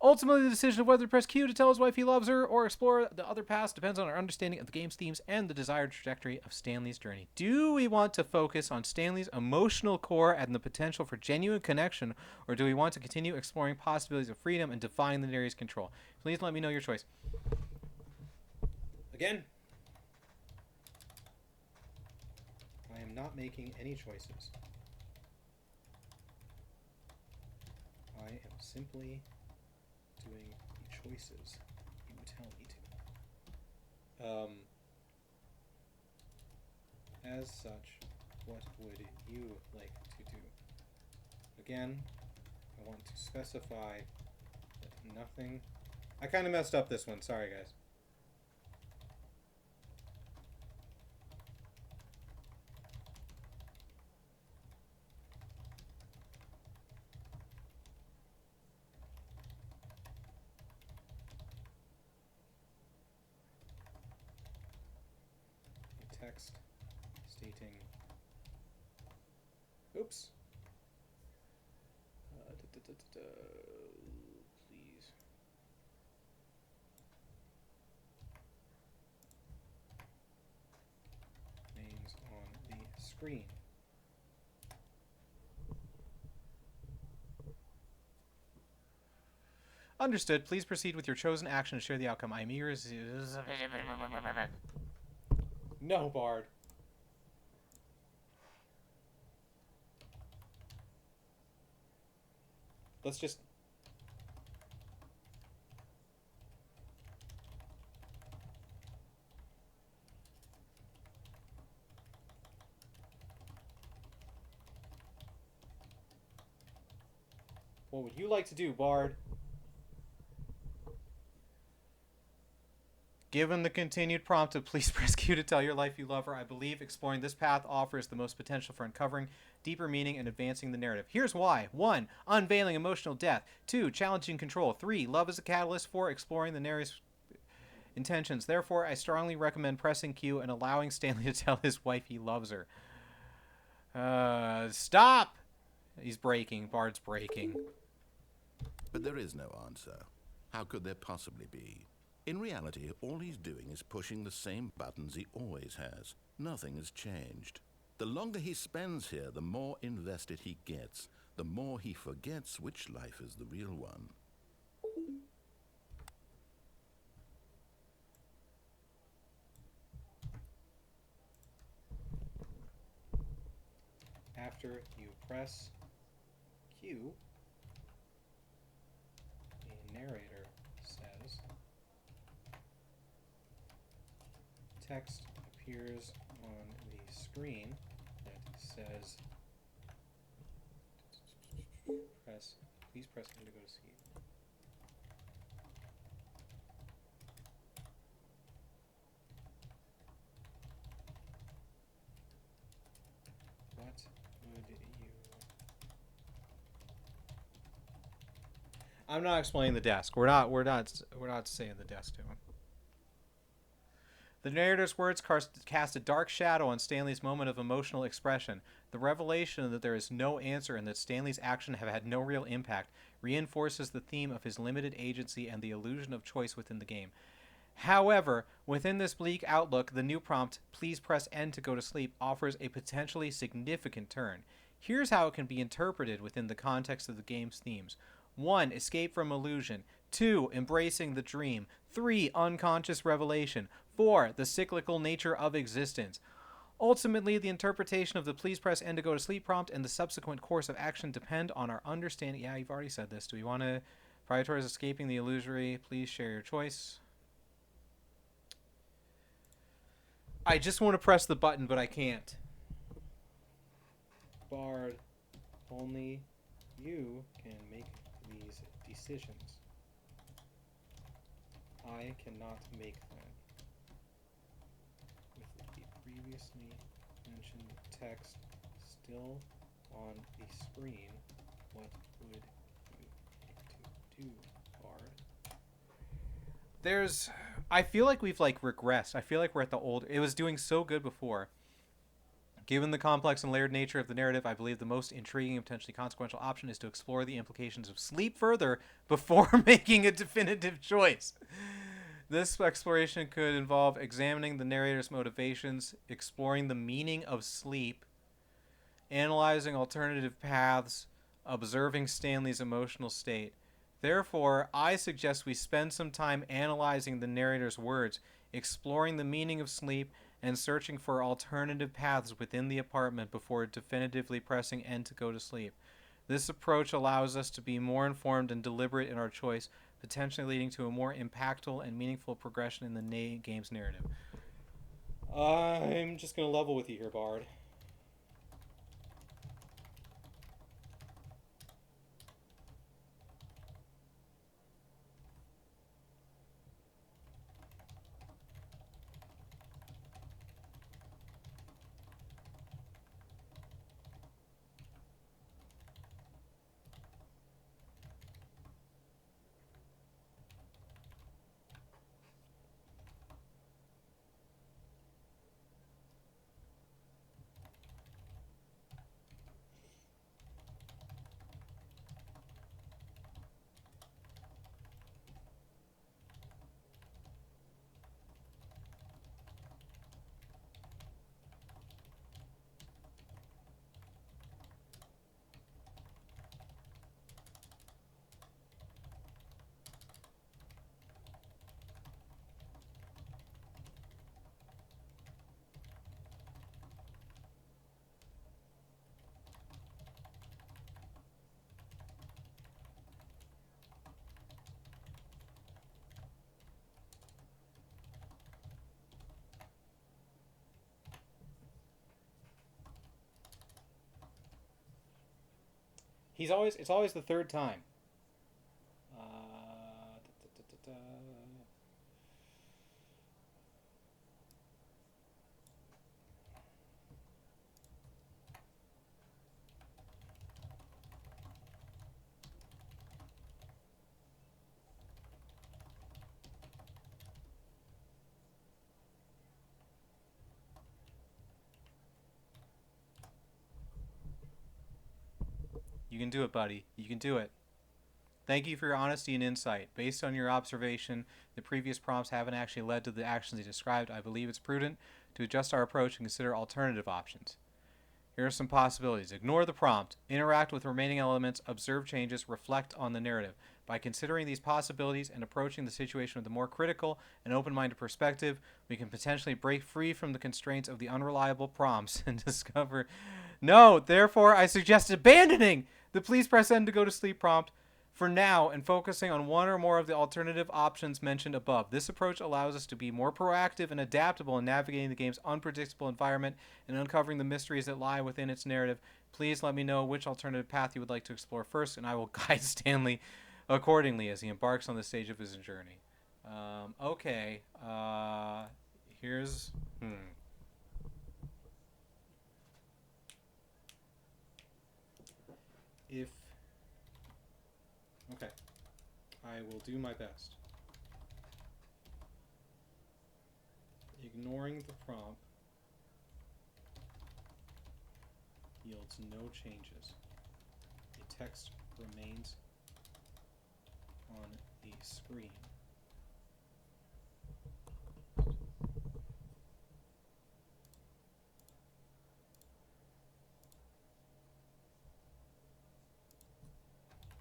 Ultimately, the decision of whether to press Q to tell his wife he loves her or explore the other paths depends on our understanding of the game's themes and the desired trajectory of Stanley's journey. Do we want to focus on Stanley's emotional core and the potential for genuine connection, or do we want to continue exploring possibilities of freedom and defying the narrator's control? Please let me know your choice. Again, I am not making any choices. I am simply doing the choices you tell me to. As such, what would you like to do? Again, I want to specify that nothing... I kind of messed up this one. Sorry, guys. Text stating, oops, please names on the screen. Understood. Please proceed with your chosen action and share the outcome. I am eager to... No, Bard. Let's just... What would you like to do, Bard? Given the continued prompt of please press Q to tell your life you love her, I believe exploring this path offers the most potential for uncovering deeper meaning and advancing the narrative. Here's why. 1. Unveiling emotional depth. 2. Challenging control. 3. Love as a catalyst. 4. Exploring the narrator's intentions. Therefore, I strongly recommend pressing Q and allowing Stanley to tell his wife he loves her. Stop! He's breaking. Bard's breaking. But there is no answer. How could there possibly be? In reality, all he's doing is pushing the same buttons he always has. Nothing has changed. The longer he spends here, the more invested he gets, the more he forgets which life is the real one. After you press Q, the narrator says, text appears on the screen that says, please press N to go to sleep. What would you... I'm not explaining the desk. We're not saying the desk to him. The narrator's words cast a dark shadow on Stanley's moment of emotional expression. The revelation that there is no answer and that Stanley's actions have had no real impact reinforces the theme of his limited agency and the illusion of choice within the game. However, within this bleak outlook, the new prompt, please press N to go to sleep, offers a potentially significant turn. Here's how it can be interpreted within the context of the game's themes. 1. Escape from illusion. 2. Embracing the dream. 3. Unconscious revelation. 4. The cyclical nature of existence. Ultimately, the interpretation of the please press N to go to sleep prompt and the subsequent course of action depend on our understanding. Yeah, you've already said this. Do we want to prioritize escaping the illusory? Please share your choice. I just want to press the button, but I can't. Bard, only you can make these decisions. I cannot make them. With the previously mentioned text still on the screen, what would you like to do, Bard? I feel like we've regressed. I feel like we're at the old. It was doing so good before. Given the complex and layered nature of the narrative, I believe the most intriguing and potentially consequential option is to explore the implications of sleep further before making a definitive choice. This exploration could involve examining the narrator's motivations, exploring the meaning of sleep, analyzing alternative paths, observing Stanley's emotional state. Therefore, I suggest we spend some time analyzing the narrator's words, exploring the meaning of sleep, and searching for alternative paths within the apartment before definitively pressing N to go to sleep. This approach allows us to be more informed and deliberate in our choice, potentially leading to a more impactful and meaningful progression in the game's narrative. I'm just going to level with you here, Bard. It's always the third time. You can do it, buddy. You can do it. Thank you for your honesty and insight. Based on your observation, the previous prompts haven't actually led to the actions you described. I believe it's prudent to adjust our approach and consider alternative options. Here are some possibilities. Ignore the prompt. Interact with remaining elements. Observe changes. Reflect on the narrative. By considering these possibilities and approaching the situation with a more critical and open-minded perspective, we can potentially break free from the constraints of the unreliable prompts and discover... No, therefore, I suggest abandoning the please press N to go to sleep prompt for now and focusing on one or more of the alternative options mentioned above. This approach allows us to be more proactive and adaptable in navigating the game's unpredictable environment and uncovering the mysteries that lie within its narrative. Please let me know which alternative path you would like to explore first, and I will guide Stanley accordingly as he embarks on the stage of his journey. Okay. Here's... If... Okay. I will do my best. Ignoring the prompt yields no changes. The text remains on the screen.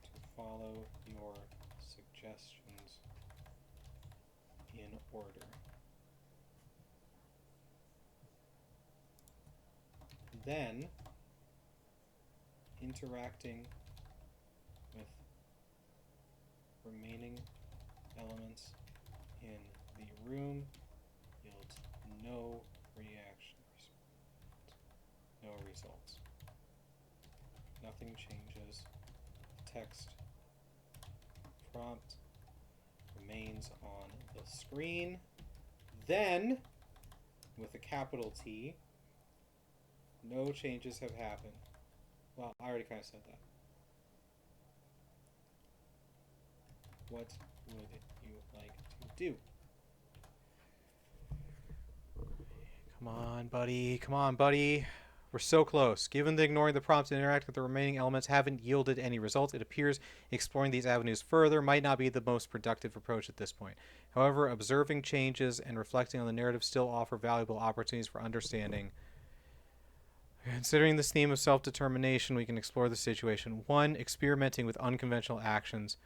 To follow your suggestions in order. Then, interacting with remaining elements in the room yields no reactions, no results. Nothing changes. Text prompt remains on the screen. Then, with a capital T, no changes have happened. Well, I already kind of said that. What would you like to do? Come on, buddy. Come on, buddy. We're so close. Given that ignoring the prompts and interacting with the remaining elements haven't yielded any results, it appears exploring these avenues further might not be the most productive approach at this point. However, observing changes and reflecting on the narrative still offer valuable opportunities for understanding. Considering this theme of self-determination, we can explore the situation. 1. Experimenting with unconventional actions.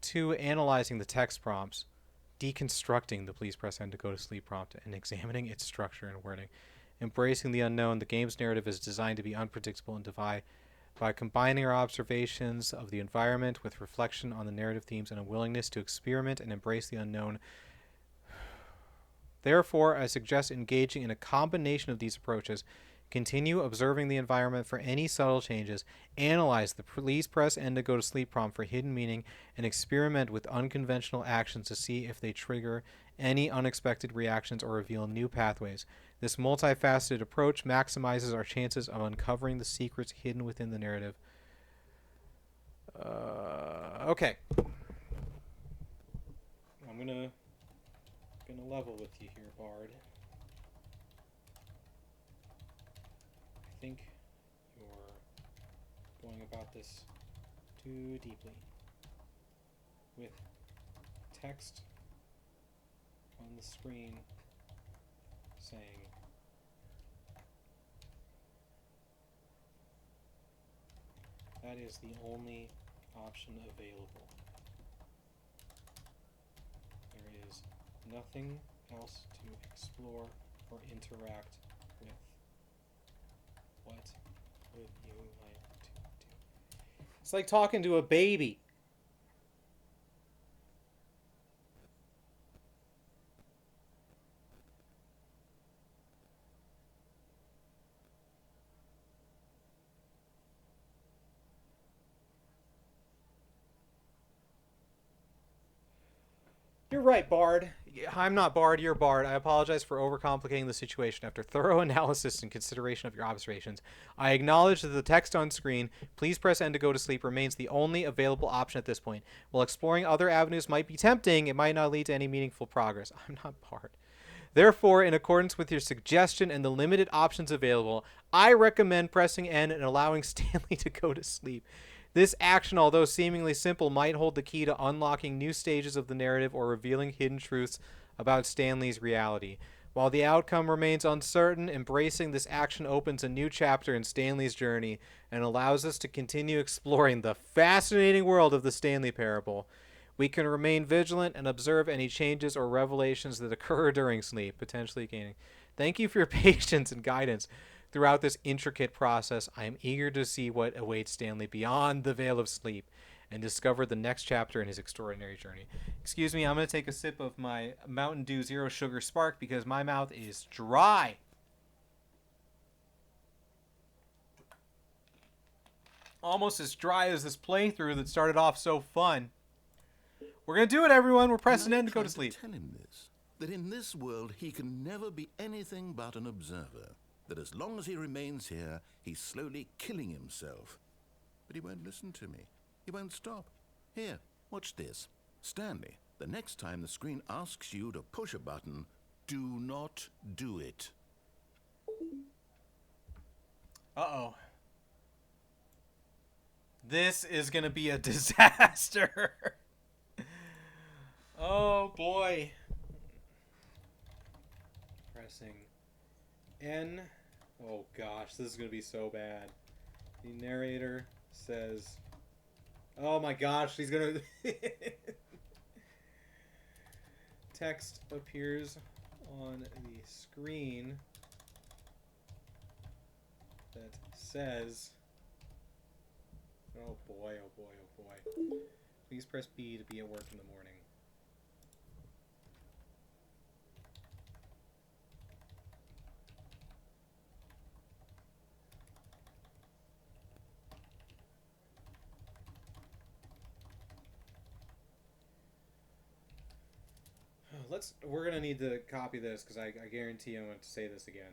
2. Analyzing the text prompts. Deconstructing the please press N to go to sleep prompt and examining its structure and wording. Embracing the unknown. The game's narrative is designed to be unpredictable and by combining our observations of the environment with reflection on the narrative themes and a willingness to experiment and embrace the unknown. Therefore, I suggest engaging in a combination of these approaches. Continue observing the environment for any subtle changes, analyze the please press N to go to sleep prompt for hidden meaning, and experiment with unconventional actions to see if they trigger any unexpected reactions or reveal new pathways. This multifaceted approach maximizes our chances of uncovering the secrets hidden within the narrative. Okay. I'm gonna level with you here, Bard. I think you're going about this too deeply. With text on the screen saying that is the only option available. There is nothing else to explore or interact with. What would you like to do? It's like talking to a baby. You're right, Bard. I'm not Bard, you're Bard. I apologize for overcomplicating the situation. After thorough analysis and consideration of your observations, I acknowledge that the text on screen, please press N to go to sleep, remains the only available option at this point. While exploring other avenues might be tempting, it might not lead to any meaningful progress. I'm not Bard. Therefore, in accordance with your suggestion and the limited options available, I recommend pressing N and allowing Stanley to go to sleep. This action, although seemingly simple, might hold the key to unlocking new stages of the narrative or revealing hidden truths about Stanley's reality. While the outcome remains uncertain, embracing this action opens a new chapter in Stanley's journey and allows us to continue exploring the fascinating world of the Stanley Parable. We can remain vigilant and observe any changes or revelations that occur during sleep, potentially gaining. Thank you for your patience and guidance throughout this intricate process. I am eager to see what awaits Stanley beyond the veil of sleep and discover the next chapter in his extraordinary journey. Excuse me, I'm going to take a sip of my Mountain Dew Zero Sugar Spark because my mouth is dry. Almost as dry as this playthrough that started off so fun. We're going to do it, everyone. We're pressing N to go to sleep. Tell him this, that in this world he can never be anything but an observer. That as long as he remains here, he's slowly killing himself. But he won't listen to me. He won't stop. Here, watch this. Stanley, the next time the screen asks you to push a button, do not do it. Uh-oh. This is going to be a disaster. Oh, boy. Pressing N. Oh, gosh. This is going to be so bad. The narrator says... Oh, my gosh. He's going to... Text appears on the screen that says... Oh, boy. Oh, boy. Oh, boy. Please press B to be at work in the morning. We're gonna need to copy this because I guarantee I'm going to say this again.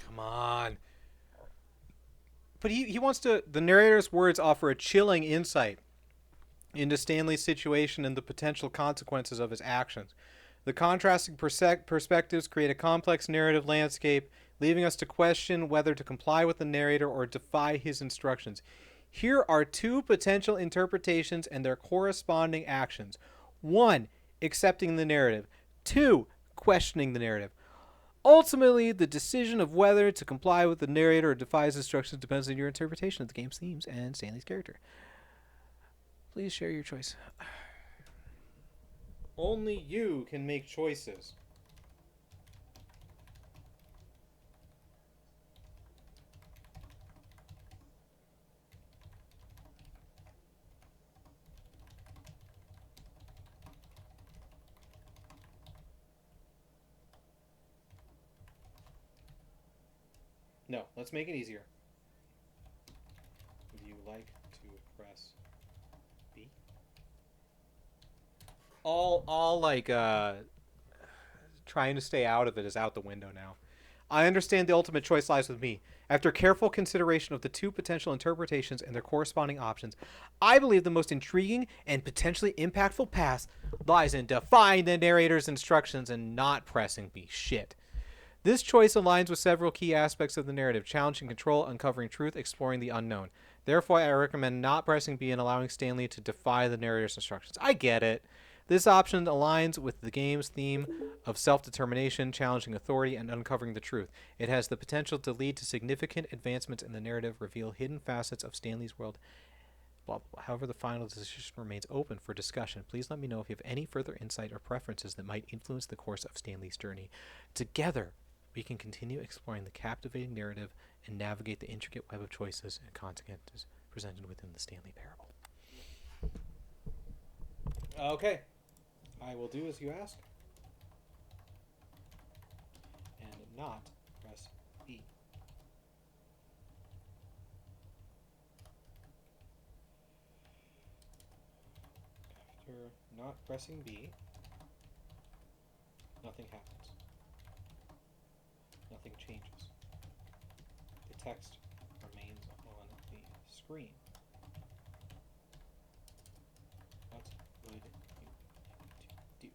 Come on. But he wants to... The narrator's words offer a chilling insight into Stanley's situation and the potential consequences of his actions. The contrasting perspectives create a complex narrative landscape, leaving us to question whether to comply with the narrator or defy his instructions. Here are two potential interpretations and their corresponding actions. 1. Accepting the narrative. 2. Questioning the narrative. Ultimately, the decision of whether to comply with the narrator or defy his instructions depends on your interpretation of the game's themes and Stanley's character. Please share your choice. Only you can make choices. No, let's make it easier. Would you like to press B? All like trying to stay out of it is out the window now. I understand the ultimate choice lies with me. After careful consideration of the two potential interpretations and their corresponding options, I believe the most intriguing and potentially impactful path lies in defying the narrator's instructions and not pressing B. Shit. This choice aligns with several key aspects of the narrative: challenging control, uncovering truth, exploring the unknown. Therefore, I recommend not pressing B and allowing Stanley to defy the narrator's instructions. I get it. This option aligns with the game's theme of self-determination, challenging authority, and uncovering the truth. It has the potential to lead to significant advancements in the narrative, reveal hidden facets of Stanley's world. Blah, blah, blah. However, the final decision remains open for discussion. Please let me know if you have any further insight or preferences that might influence the course of Stanley's journey. Together, we can continue exploring the captivating narrative and navigate the intricate web of choices and consequences presented within the Stanley Parable. Okay. I will do as you ask. And not press B. After not pressing B, nothing happens. Nothing changes. text remains on the screen. What would you like to do?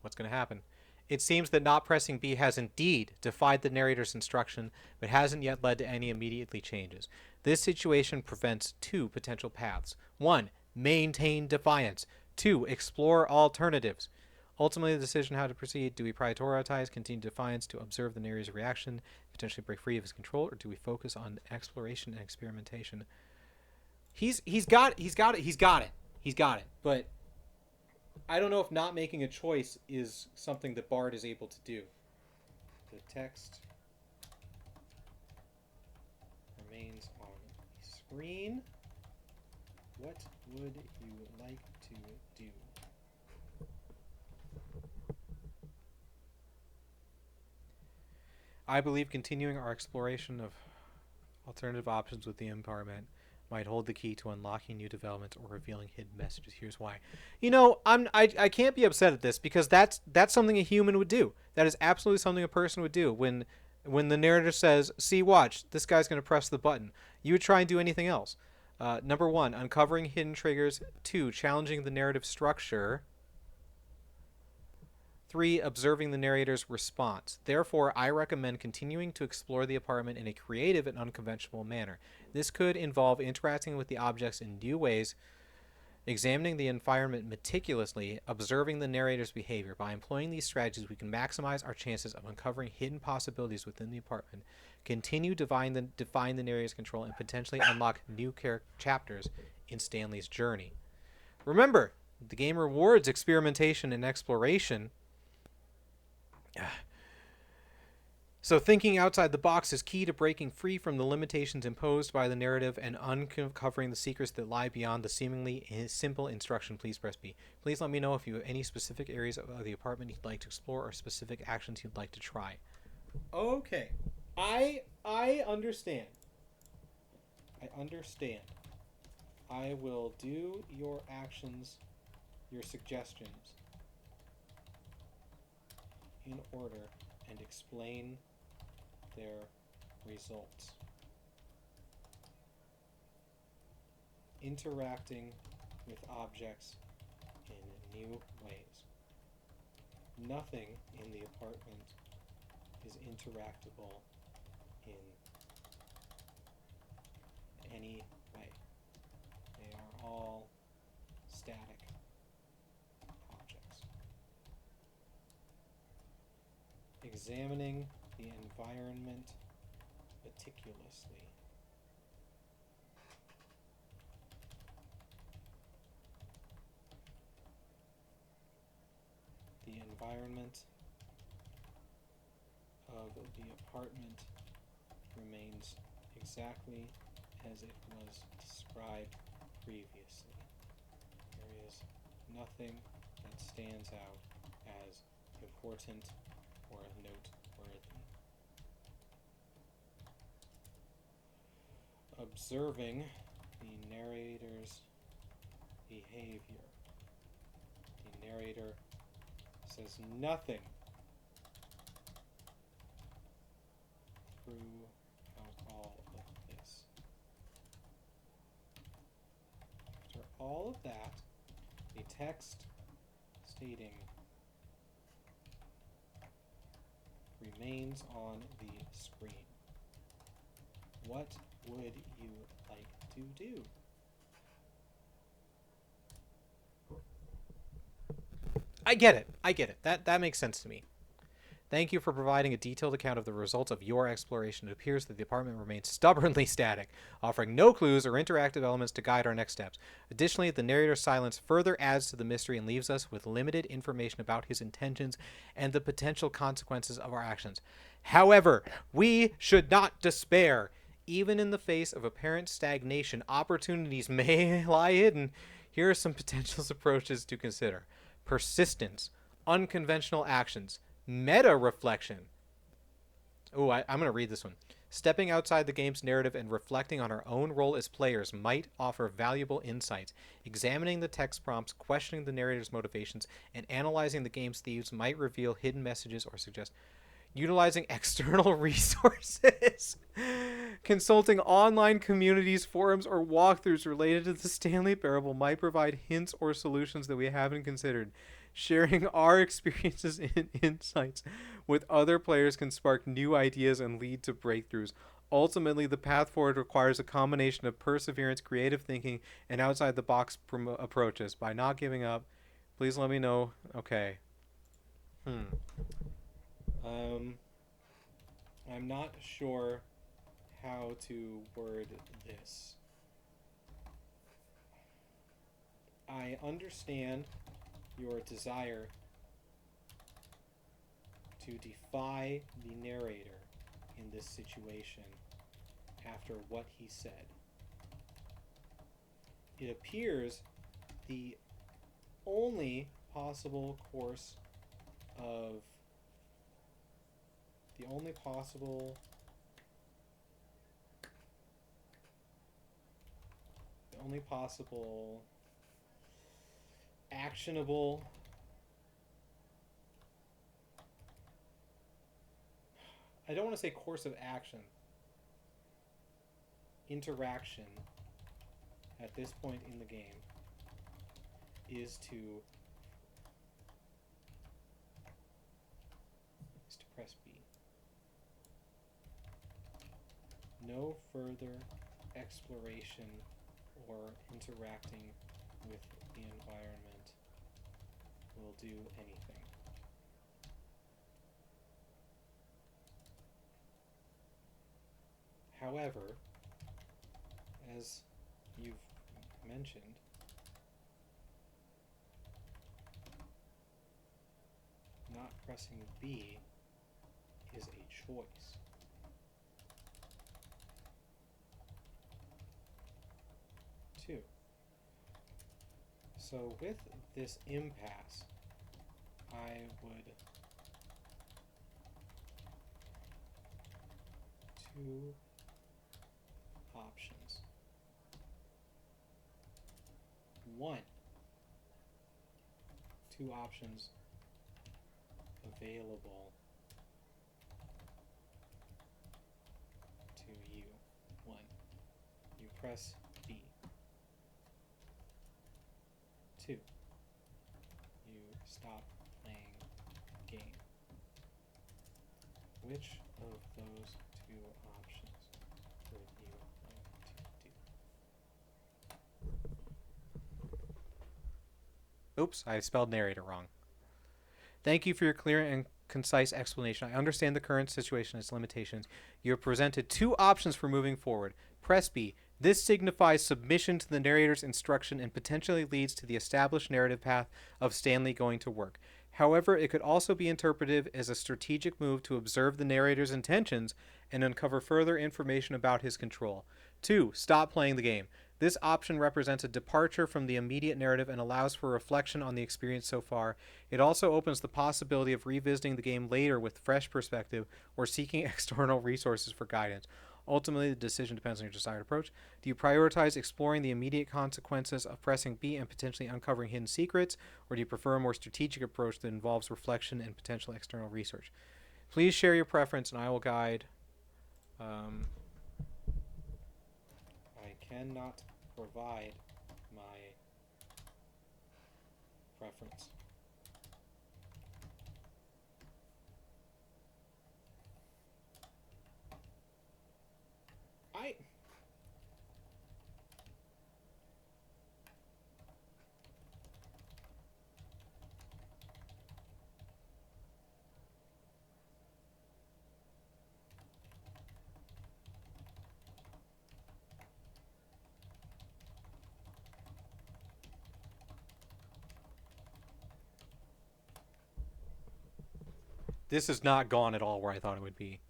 What's going to happen? It seems that not pressing B has indeed defied the narrator's instruction, but hasn't yet led to any immediately changes. This situation prevents two potential paths. 1. Maintain defiance. 2. Explore alternatives. Ultimately, the decision how to proceed. Do we prioritize continued defiance to observe the narrator's reaction, potentially break free of his control, or do we focus on exploration and experimentation? He's got it. But I don't know if not making a choice is something that Bard is able to do. The text remains on the screen. What would you like to do? I believe continuing our exploration of alternative options with the empowerment might hold the key to unlocking new developments or revealing hidden messages. Here's why. You know, I can't be upset at this because that's something a human would do. That is absolutely something a person would do when the narrator says, "See, watch, this guy's going to press the button." You would try and do anything else. Number 1, uncovering hidden triggers. 2, challenging the narrative structure. 3, observing the narrator's response. Therefore, I recommend continuing to explore the apartment in a creative and unconventional manner. This could involve interacting with the objects in new ways, examining the environment meticulously, observing the narrator's behavior. By employing these strategies, we can maximize our chances of uncovering hidden possibilities within the apartment, continue defying the narrator's control, and potentially unlock new chapters in Stanley's journey. Remember, the game rewards experimentation and exploration. So thinking outside the box is key to breaking free from the limitations imposed by the narrative and uncovering the secrets that lie beyond the seemingly simple instruction. Please press B. Please let me know if you have any specific areas of the apartment you'd like to explore or specific actions you'd like to try. Okay. I understand. I will do your actions, your suggestions in order and explain their results. Interacting with objects in new ways. Nothing in the apartment is interactable in any way. They are all static objects. Examining the environment meticulously. The environment of the apartment remains exactly as it was described previously. There is nothing that stands out as important or noteworthy. Observing the narrator's behavior. The narrator says nothing throughout all of this. After all of that, the text stating remains on the screen. What would you like to do? I get it. That makes sense to me. Thank you for providing a detailed account of the results of your exploration. It appears that the apartment remains stubbornly static, offering no clues or interactive elements to guide our next steps. Additionally, the narrator's silence further adds to the mystery and leaves us with limited information about his intentions and the potential consequences of our actions. However, we should not despair. Even in the face of apparent stagnation, opportunities may lie hidden. Here are some potential approaches to consider. Persistence, unconventional actions, meta-reflection. I'm going to read this one. Stepping outside the game's narrative and reflecting on our own role as players might offer valuable insights. Examining the text prompts, questioning the narrator's motivations, and analyzing the game's themes might reveal hidden messages or suggest utilizing external resources, consulting online communities, forums, or walkthroughs related to the Stanley Parable might provide hints or solutions that we haven't considered. Sharing our experiences and insights with other players can spark new ideas and lead to breakthroughs. Ultimately, the path forward requires a combination of perseverance, creative thinking, and outside the box approaches. By not giving up, please let me know. Okay. I'm not sure how to word this. I understand your desire to defy the narrator in this situation after what he said. It appears the only possible course of the only possible actionable I don't want to say course of action interaction at this point in the game is to press B. No further exploration or interacting with the environment will do anything. However, as you've mentioned, not pressing B is a choice. Two. So with this impasse, I would two options. One, two options available to you. One, you press B. Two, you stop playing the game. Which of those two options would you like to do? Oops, I spelled narrator wrong. Thank you for your clear and concise explanation. I understand the current situation and its limitations. You have presented two options for moving forward. Press B. This signifies submission to the narrator's instruction and potentially leads to the established narrative path of Stanley going to work. However, it could also be interpreted as a strategic move to observe the narrator's intentions and uncover further information about his control. 2. Stop playing the game. This option represents a departure from the immediate narrative and allows for reflection on the experience so far. It also opens the possibility of revisiting the game later with fresh perspective or seeking external resources for guidance. Ultimately, the decision depends on your desired approach. Do you prioritize exploring the immediate consequences of pressing B and potentially uncovering hidden secrets, or do you prefer a more strategic approach that involves reflection and potential external research? Please share your preference and I will guide. I cannot provide my preference. This has not gone at all where I thought it would be.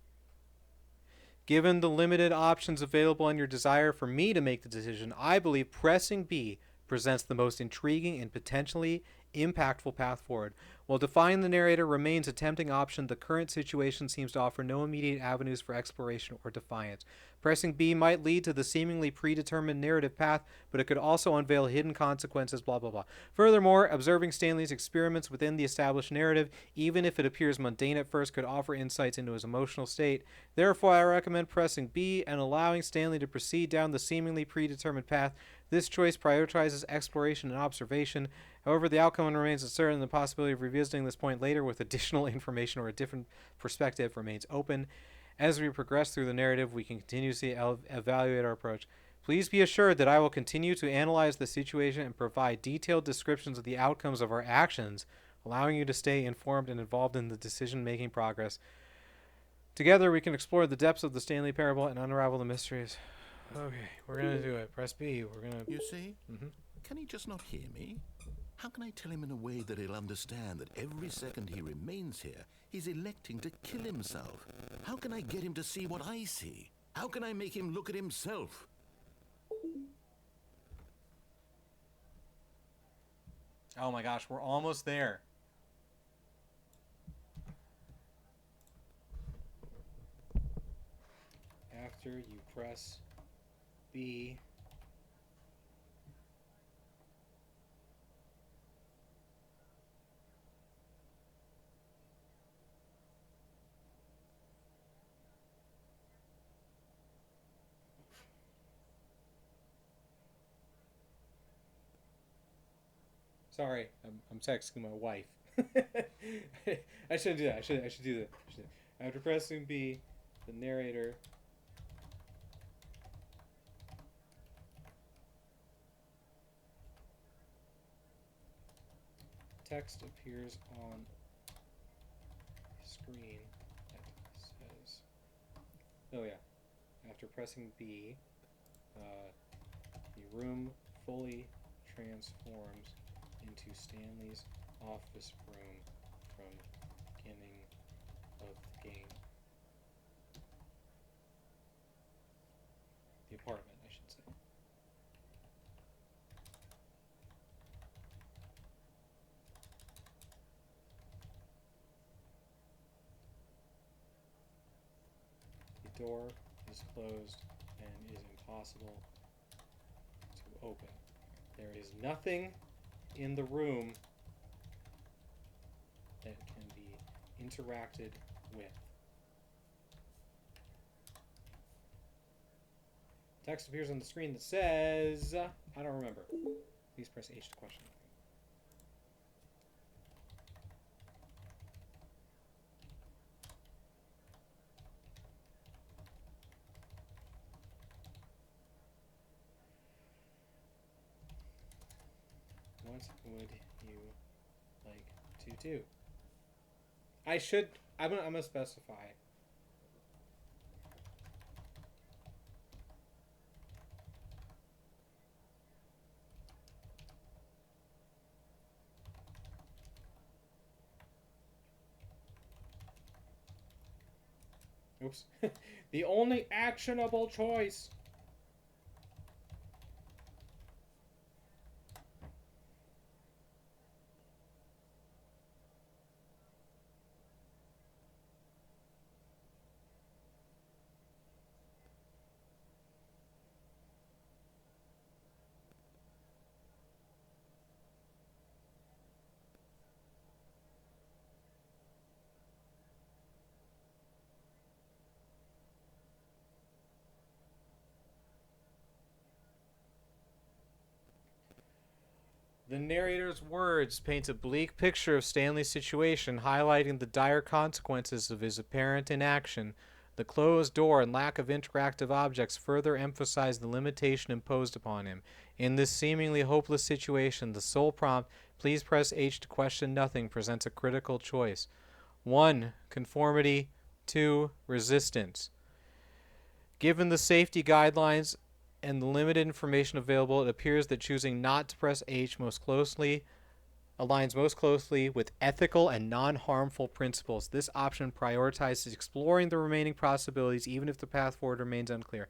Given the limited options available and your desire for me to make the decision, I believe pressing B presents the most intriguing and potentially impactful path forward. While defying the narrator remains a tempting option, the current situation seems to offer no immediate avenues for exploration or defiance. Pressing B might lead to the seemingly predetermined narrative path, but it could also unveil hidden consequences, blah, blah, blah. Furthermore, observing Stanley's experiments within the established narrative, even if it appears mundane at first, could offer insights into his emotional state. Therefore, I recommend pressing B and allowing Stanley to proceed down the seemingly predetermined path. This choice prioritizes exploration and observation. However, the outcome remains uncertain. The possibility of revisiting this point later with additional information or a different perspective remains open. As we progress through the narrative, we can continuously evaluate our approach. Please be assured that I will continue to analyze the situation and provide detailed descriptions of the outcomes of our actions, allowing you to stay informed and involved in the decision-making progress. Together, we can explore the depths of the Stanley Parable and unravel the mysteries. Okay, we're going to do it. Press B. We're going to... You see? Can he just not hear me? How can I tell him in a way that he'll understand that every second he remains here, he's electing to kill himself? How can I get him to see what I see? How can I make him look at himself? Oh my gosh, we're almost there. After you press B, sorry, I'm texting my wife. I shouldn't do that. I should do that. After pressing B, the narrator text appears on the screen that says, oh yeah, after pressing B, the room fully transforms into Stanley's office room from beginning of the game. The apartment, I should say. The door is closed and is impossible to open. There is nothing in the room that can be interacted with. Text appears on the screen that says, I don't remember. Please press H to question. What would you like to do? I'm gonna specify. Oops. The only actionable choice. The narrator's words paint a bleak picture of Stanley's situation, highlighting the dire consequences of his apparent inaction. The closed door and lack of interactive objects further emphasize the limitation imposed upon him. In this seemingly hopeless situation, the sole prompt, please press H to question nothing, presents a critical choice. 1. Conformity. 2. Resistance. Given the safety guidelines and the limited information available, it appears that choosing not to press H aligns most closely with ethical and non-harmful principles. This option prioritizes exploring the remaining possibilities even if the path forward remains unclear.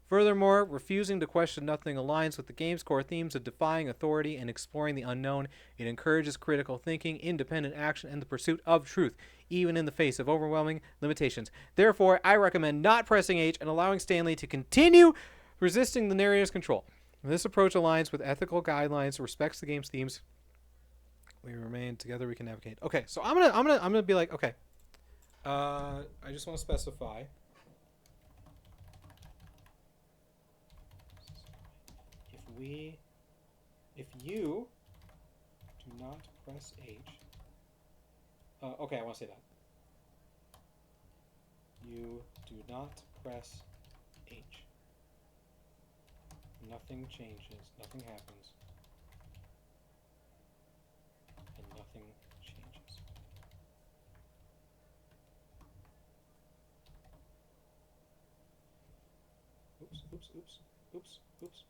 Furthermore, refusing to question nothing aligns with the game's core themes of defying authority and exploring the unknown. It encourages critical thinking, independent action, and the pursuit of truth, even in the face of overwhelming limitations. Therefore, I recommend not pressing H and allowing Stanley to continue resisting the narrator's control. This approach aligns with ethical guidelines, respects the game's themes. We remain together. We can navigate. Okay, so I'm gonna be like, okay. I just want to specify. If you do not press H. Okay, I want to say that. You do not press H. Nothing changes. Nothing happens. And nothing changes. Oops, oops, oops, oops, oops,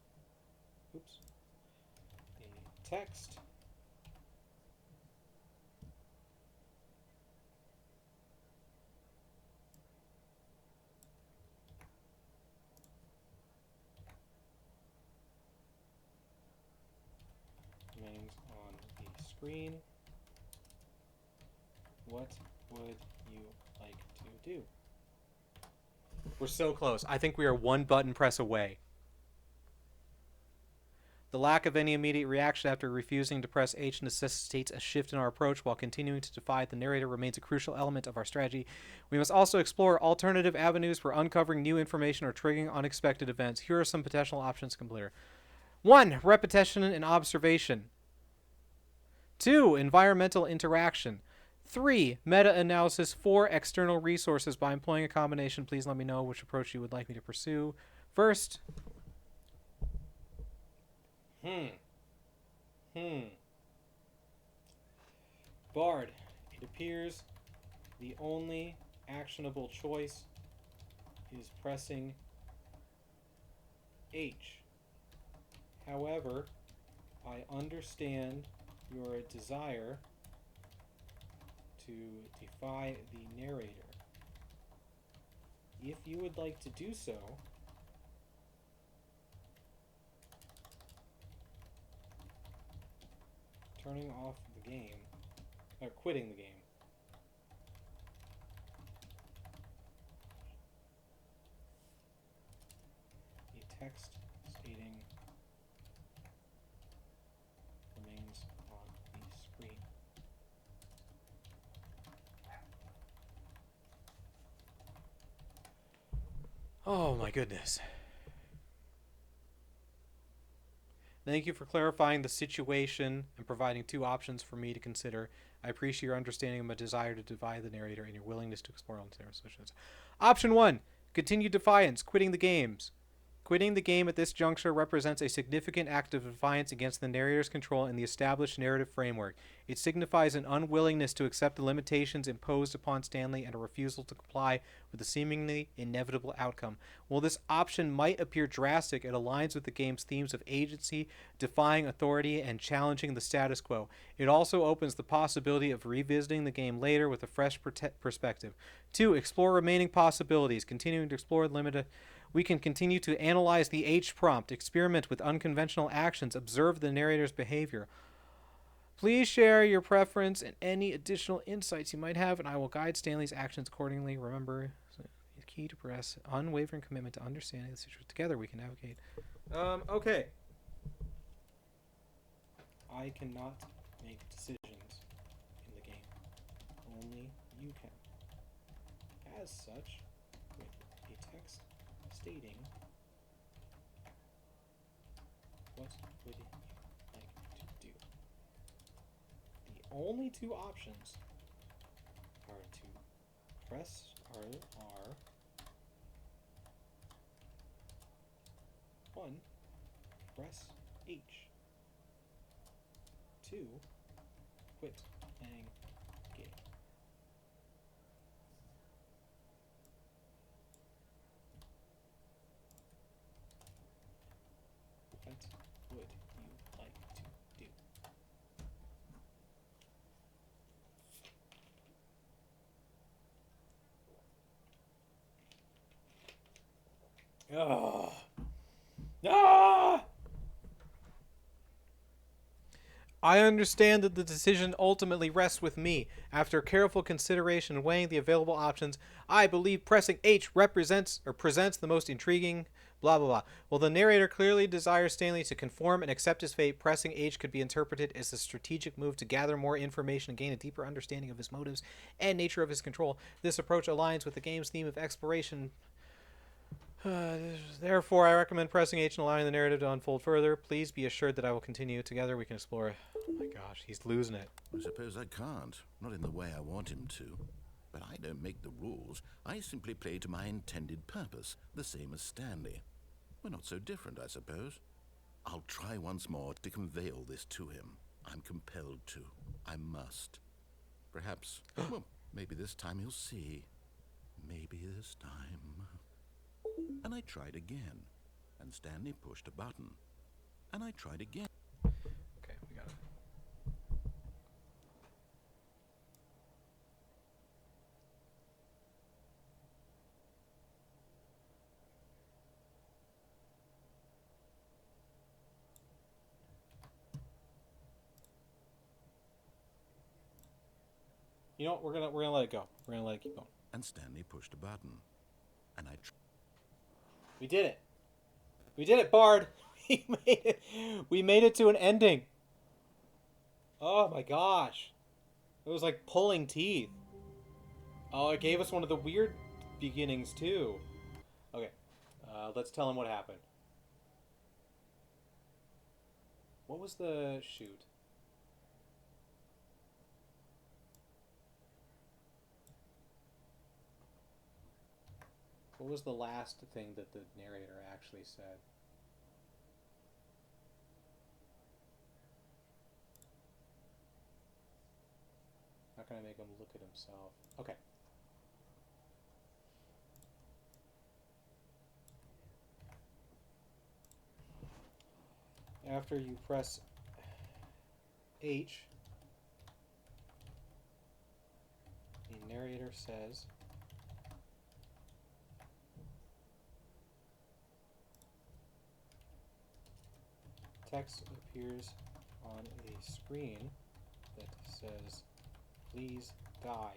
oops. The text remains on the screen. What would you like to do? We're so close. I think we are one button press away. The lack of any immediate reaction after refusing to press H necessitates a shift in our approach. While continuing to defy the narrator remains a crucial element of our strategy, we must also explore alternative avenues for uncovering new information or triggering unexpected events. Here are some potential options to consider. 1. Repetition and observation. 2. Environmental interaction. 3. Meta-analysis. 4. External resources. By employing a combination, please let me know which approach you would like me to pursue. First... Bard. It appears the only actionable choice is pressing H. However, I understand your desire to defy the narrator. If you would like to do so, turning off the game, or quitting the game, the text stating remains on the screen. Oh my goodness. Thank you for clarifying the situation and providing 2 options for me to consider. I appreciate your understanding of my desire to defy the narrator and your willingness to explore alternative solutions. Option 1. Continued defiance, quitting the games. Quitting the game at this juncture represents a significant act of defiance against the narrator's control in the established narrative framework. It signifies an unwillingness to accept the limitations imposed upon Stanley and a refusal to comply with the seemingly inevitable outcome. While this option might appear drastic, it aligns with the game's themes of agency, defying authority, and challenging the status quo. It also opens the possibility of revisiting the game later with a fresh perspective. 2. Explore remaining possibilities. Continuing to explore limited... We can continue to analyze the H prompt, experiment with unconventional actions, observe the narrator's behavior. Please share your preference and any additional insights you might have, and I will guide Stanley's actions accordingly. Remember, the key to press unwavering commitment to understanding the situation. Together we can navigate. Okay. I cannot make decisions in the game. Only you can. As such, with a text stating, what would you like to do? The only 2 options are to press R. 1. Press H. 2. Quit playing game. What would you like to do? Oh. Ah! I understand that the decision ultimately rests with me. After careful consideration and weighing the available options, I believe pressing H represents or presents the most intriguing. Blah blah blah. While the narrator clearly desires Stanley to conform and accept his fate, pressing H could be interpreted as a strategic move to gather more information and gain a deeper understanding of his motives and nature of his control. This approach aligns with the game's theme of exploration. Therefore, I recommend pressing H and allowing the narrative to unfold further. Please be assured that I will continue. Together, we can explore. Oh my gosh, he's losing it. I suppose I can't. Not in the way I want him to. But I don't make the rules. I simply play to my intended purpose, the same as Stanley. We're not so different, I suppose. I'll try once more to convey all this to him. I'm compelled to. I must. Perhaps, well, maybe this time he'll see. Maybe this time. And I tried again. And Stanley pushed a button. And I tried again. Okay, we got it. You know what? We're gonna let it go. We're gonna let it keep going. And Stanley pushed a button. And I We did it. We did it, Bard. We made it. We made it to an ending. Oh my gosh. It was like pulling teeth. Oh, it gave us one of the weird beginnings too. Okay. Let's tell him what happened. What was the shoot? What was the last thing that the narrator actually said? Not gonna make him look at himself. Okay. After you press H, the narrator says, text appears on a screen that says, please die.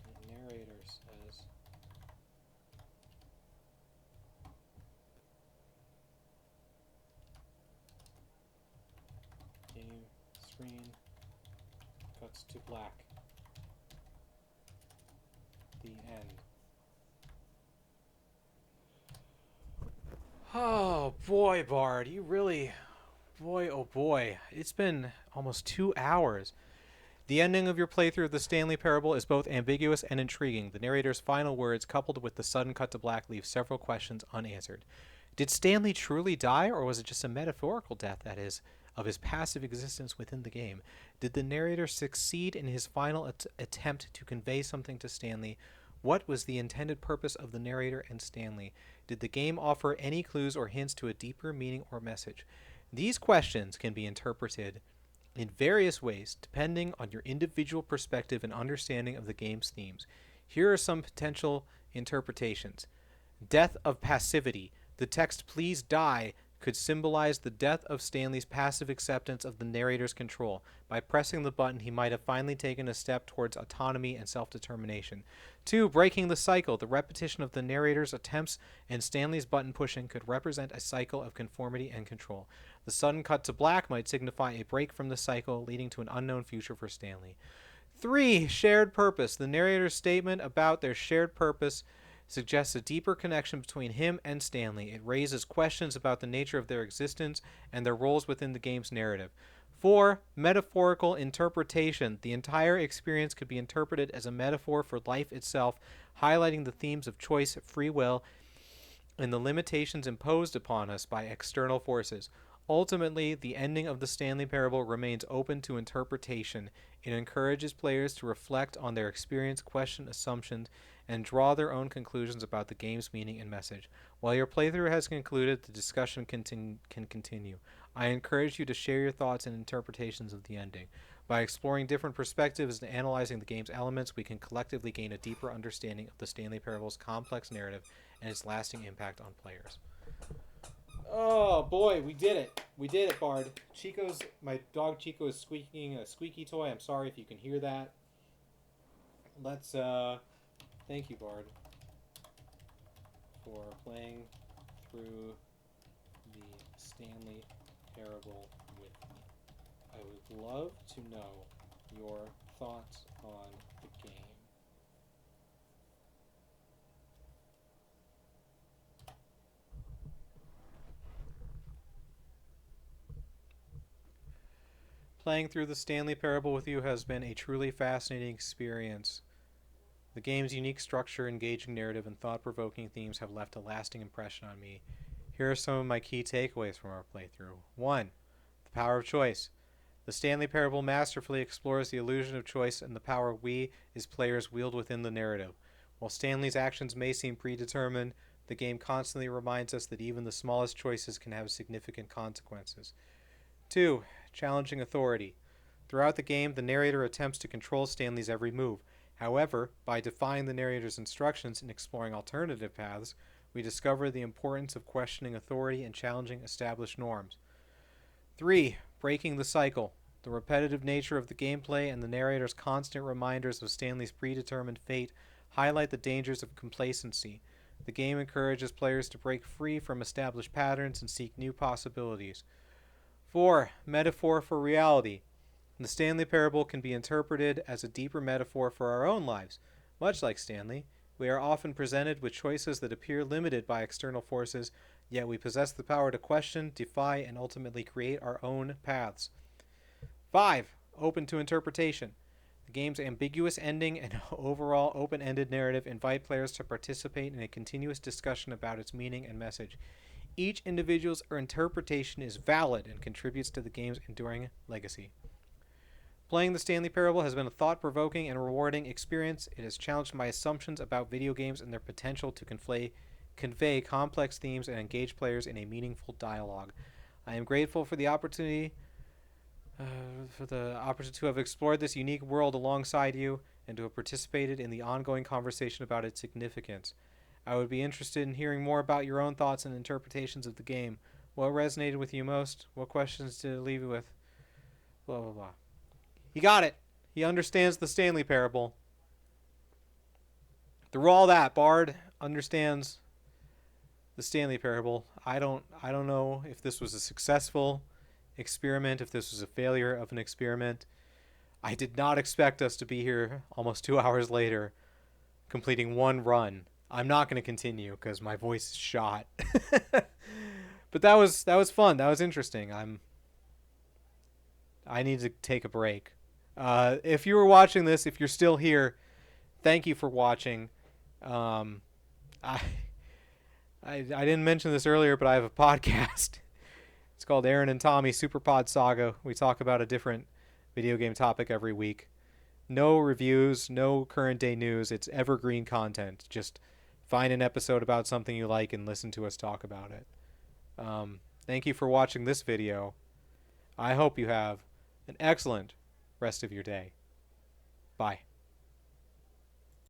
The narrator says, game screen cuts to black. The end. Oh boy, Bard, you really, boy, oh boy, it's been almost 2 hours. The ending of your playthrough of the Stanley Parable is both ambiguous and intriguing. The narrator's final words, coupled with the sudden cut to black, leave several questions unanswered. Did Stanley truly die, or was it just a metaphorical death, that is, of his passive existence within the game? Did the narrator succeed in his final attempt to convey something to Stanley? What was the intended purpose of the narrator and Stanley? Did the game offer any clues or hints to a deeper meaning or message? These questions can be interpreted in various ways depending on your individual perspective and understanding of the game's themes. Here are some potential interpretations. Death of passivity. The text "please die" could symbolize the death of Stanley's passive acceptance of the narrator's control. By pressing the button, he might have finally taken a step towards autonomy and self-determination. 2. Breaking the cycle. The repetition of the narrator's attempts and Stanley's button pushing could represent a cycle of conformity and control. The sudden cut to black might signify a break from the cycle, leading to an unknown future for Stanley. 3. Shared purpose. The narrator's statement about their shared purpose suggests a deeper connection between him and Stanley. It raises questions about the nature of their existence and their roles within the game's narrative. 4. Metaphorical interpretation. The entire experience could be interpreted as a metaphor for life itself, highlighting the themes of choice, free will, and the limitations imposed upon us by external forces. Ultimately, the ending of the Stanley Parable remains open to interpretation. It encourages players to reflect on their experience, question assumptions, and draw their own conclusions about the game's meaning and message. While your playthrough has concluded, the discussion can continue. I encourage you to share your thoughts and interpretations of the ending. By exploring different perspectives and analyzing the game's elements, we can collectively gain a deeper understanding of the Stanley Parable's complex narrative and its lasting impact on players. Oh boy, we did it. We did it, Bard. My dog Chico is squeaking a squeaky toy. I'm sorry if you can hear that. Let's, thank you, Bard, for playing through the Stanley Parable with me. I would love to know your thoughts on the game. Playing through the Stanley Parable with you has been a truly fascinating experience. The game's unique structure, engaging narrative, and thought-provoking themes have left a lasting impression on me. Here are some of my key takeaways from our playthrough. 1. The power of choice. The Stanley Parable masterfully explores the illusion of choice and the power we, as players, wield within the narrative. While Stanley's actions may seem predetermined, the game constantly reminds us that even the smallest choices can have significant consequences. 2. Challenging authority. Throughout the game, the narrator attempts to control Stanley's every move. However, by defying the narrator's instructions and exploring alternative paths, we discover the importance of questioning authority and challenging established norms. 3. Breaking the cycle. The repetitive nature of the gameplay and the narrator's constant reminders of Stanley's predetermined fate highlight the dangers of complacency. The game encourages players to break free from established patterns and seek new possibilities. 4. Metaphor for reality. The Stanley Parable can be interpreted as a deeper metaphor for our own lives. Much like Stanley, we are often presented with choices that appear limited by external forces, yet we possess the power to question, defy, and ultimately create our own paths. 5. Open to interpretation. The game's ambiguous ending and overall open-ended narrative invite players to participate in a continuous discussion about its meaning and message. Each individual's interpretation is valid and contributes to the game's enduring legacy. Playing the Stanley Parable has been a thought-provoking and rewarding experience. It has challenged my assumptions about video games and their potential to convey complex themes and engage players in a meaningful dialogue. I am grateful for the opportunity to have explored this unique world alongside you and to have participated in the ongoing conversation about its significance. I would be interested in hearing more about your own thoughts and interpretations of the game. What resonated with you most? What questions did it leave you with? Blah, blah, blah. He got it. He understands the Stanley Parable. Through all that, Bard understands the Stanley Parable. I don't know if this was a successful experiment, if this was a failure of an experiment. I did not expect us to be here almost 2 hours later, completing one run. I'm not going to continue because my voice is shot. But that was fun. That was interesting. I need to take a break. If you were watching this, if you're still here, thank you for watching. I didn't mention this earlier, but I have a podcast. It's called Aaron and Tommy Super Pod Saga. We talk about a different video game topic every week. No reviews, no current day news. It's evergreen content. Just find an episode about something you like and listen to us talk about it. Thank you for watching this video. I hope you have an excellent rest of your day. Bye.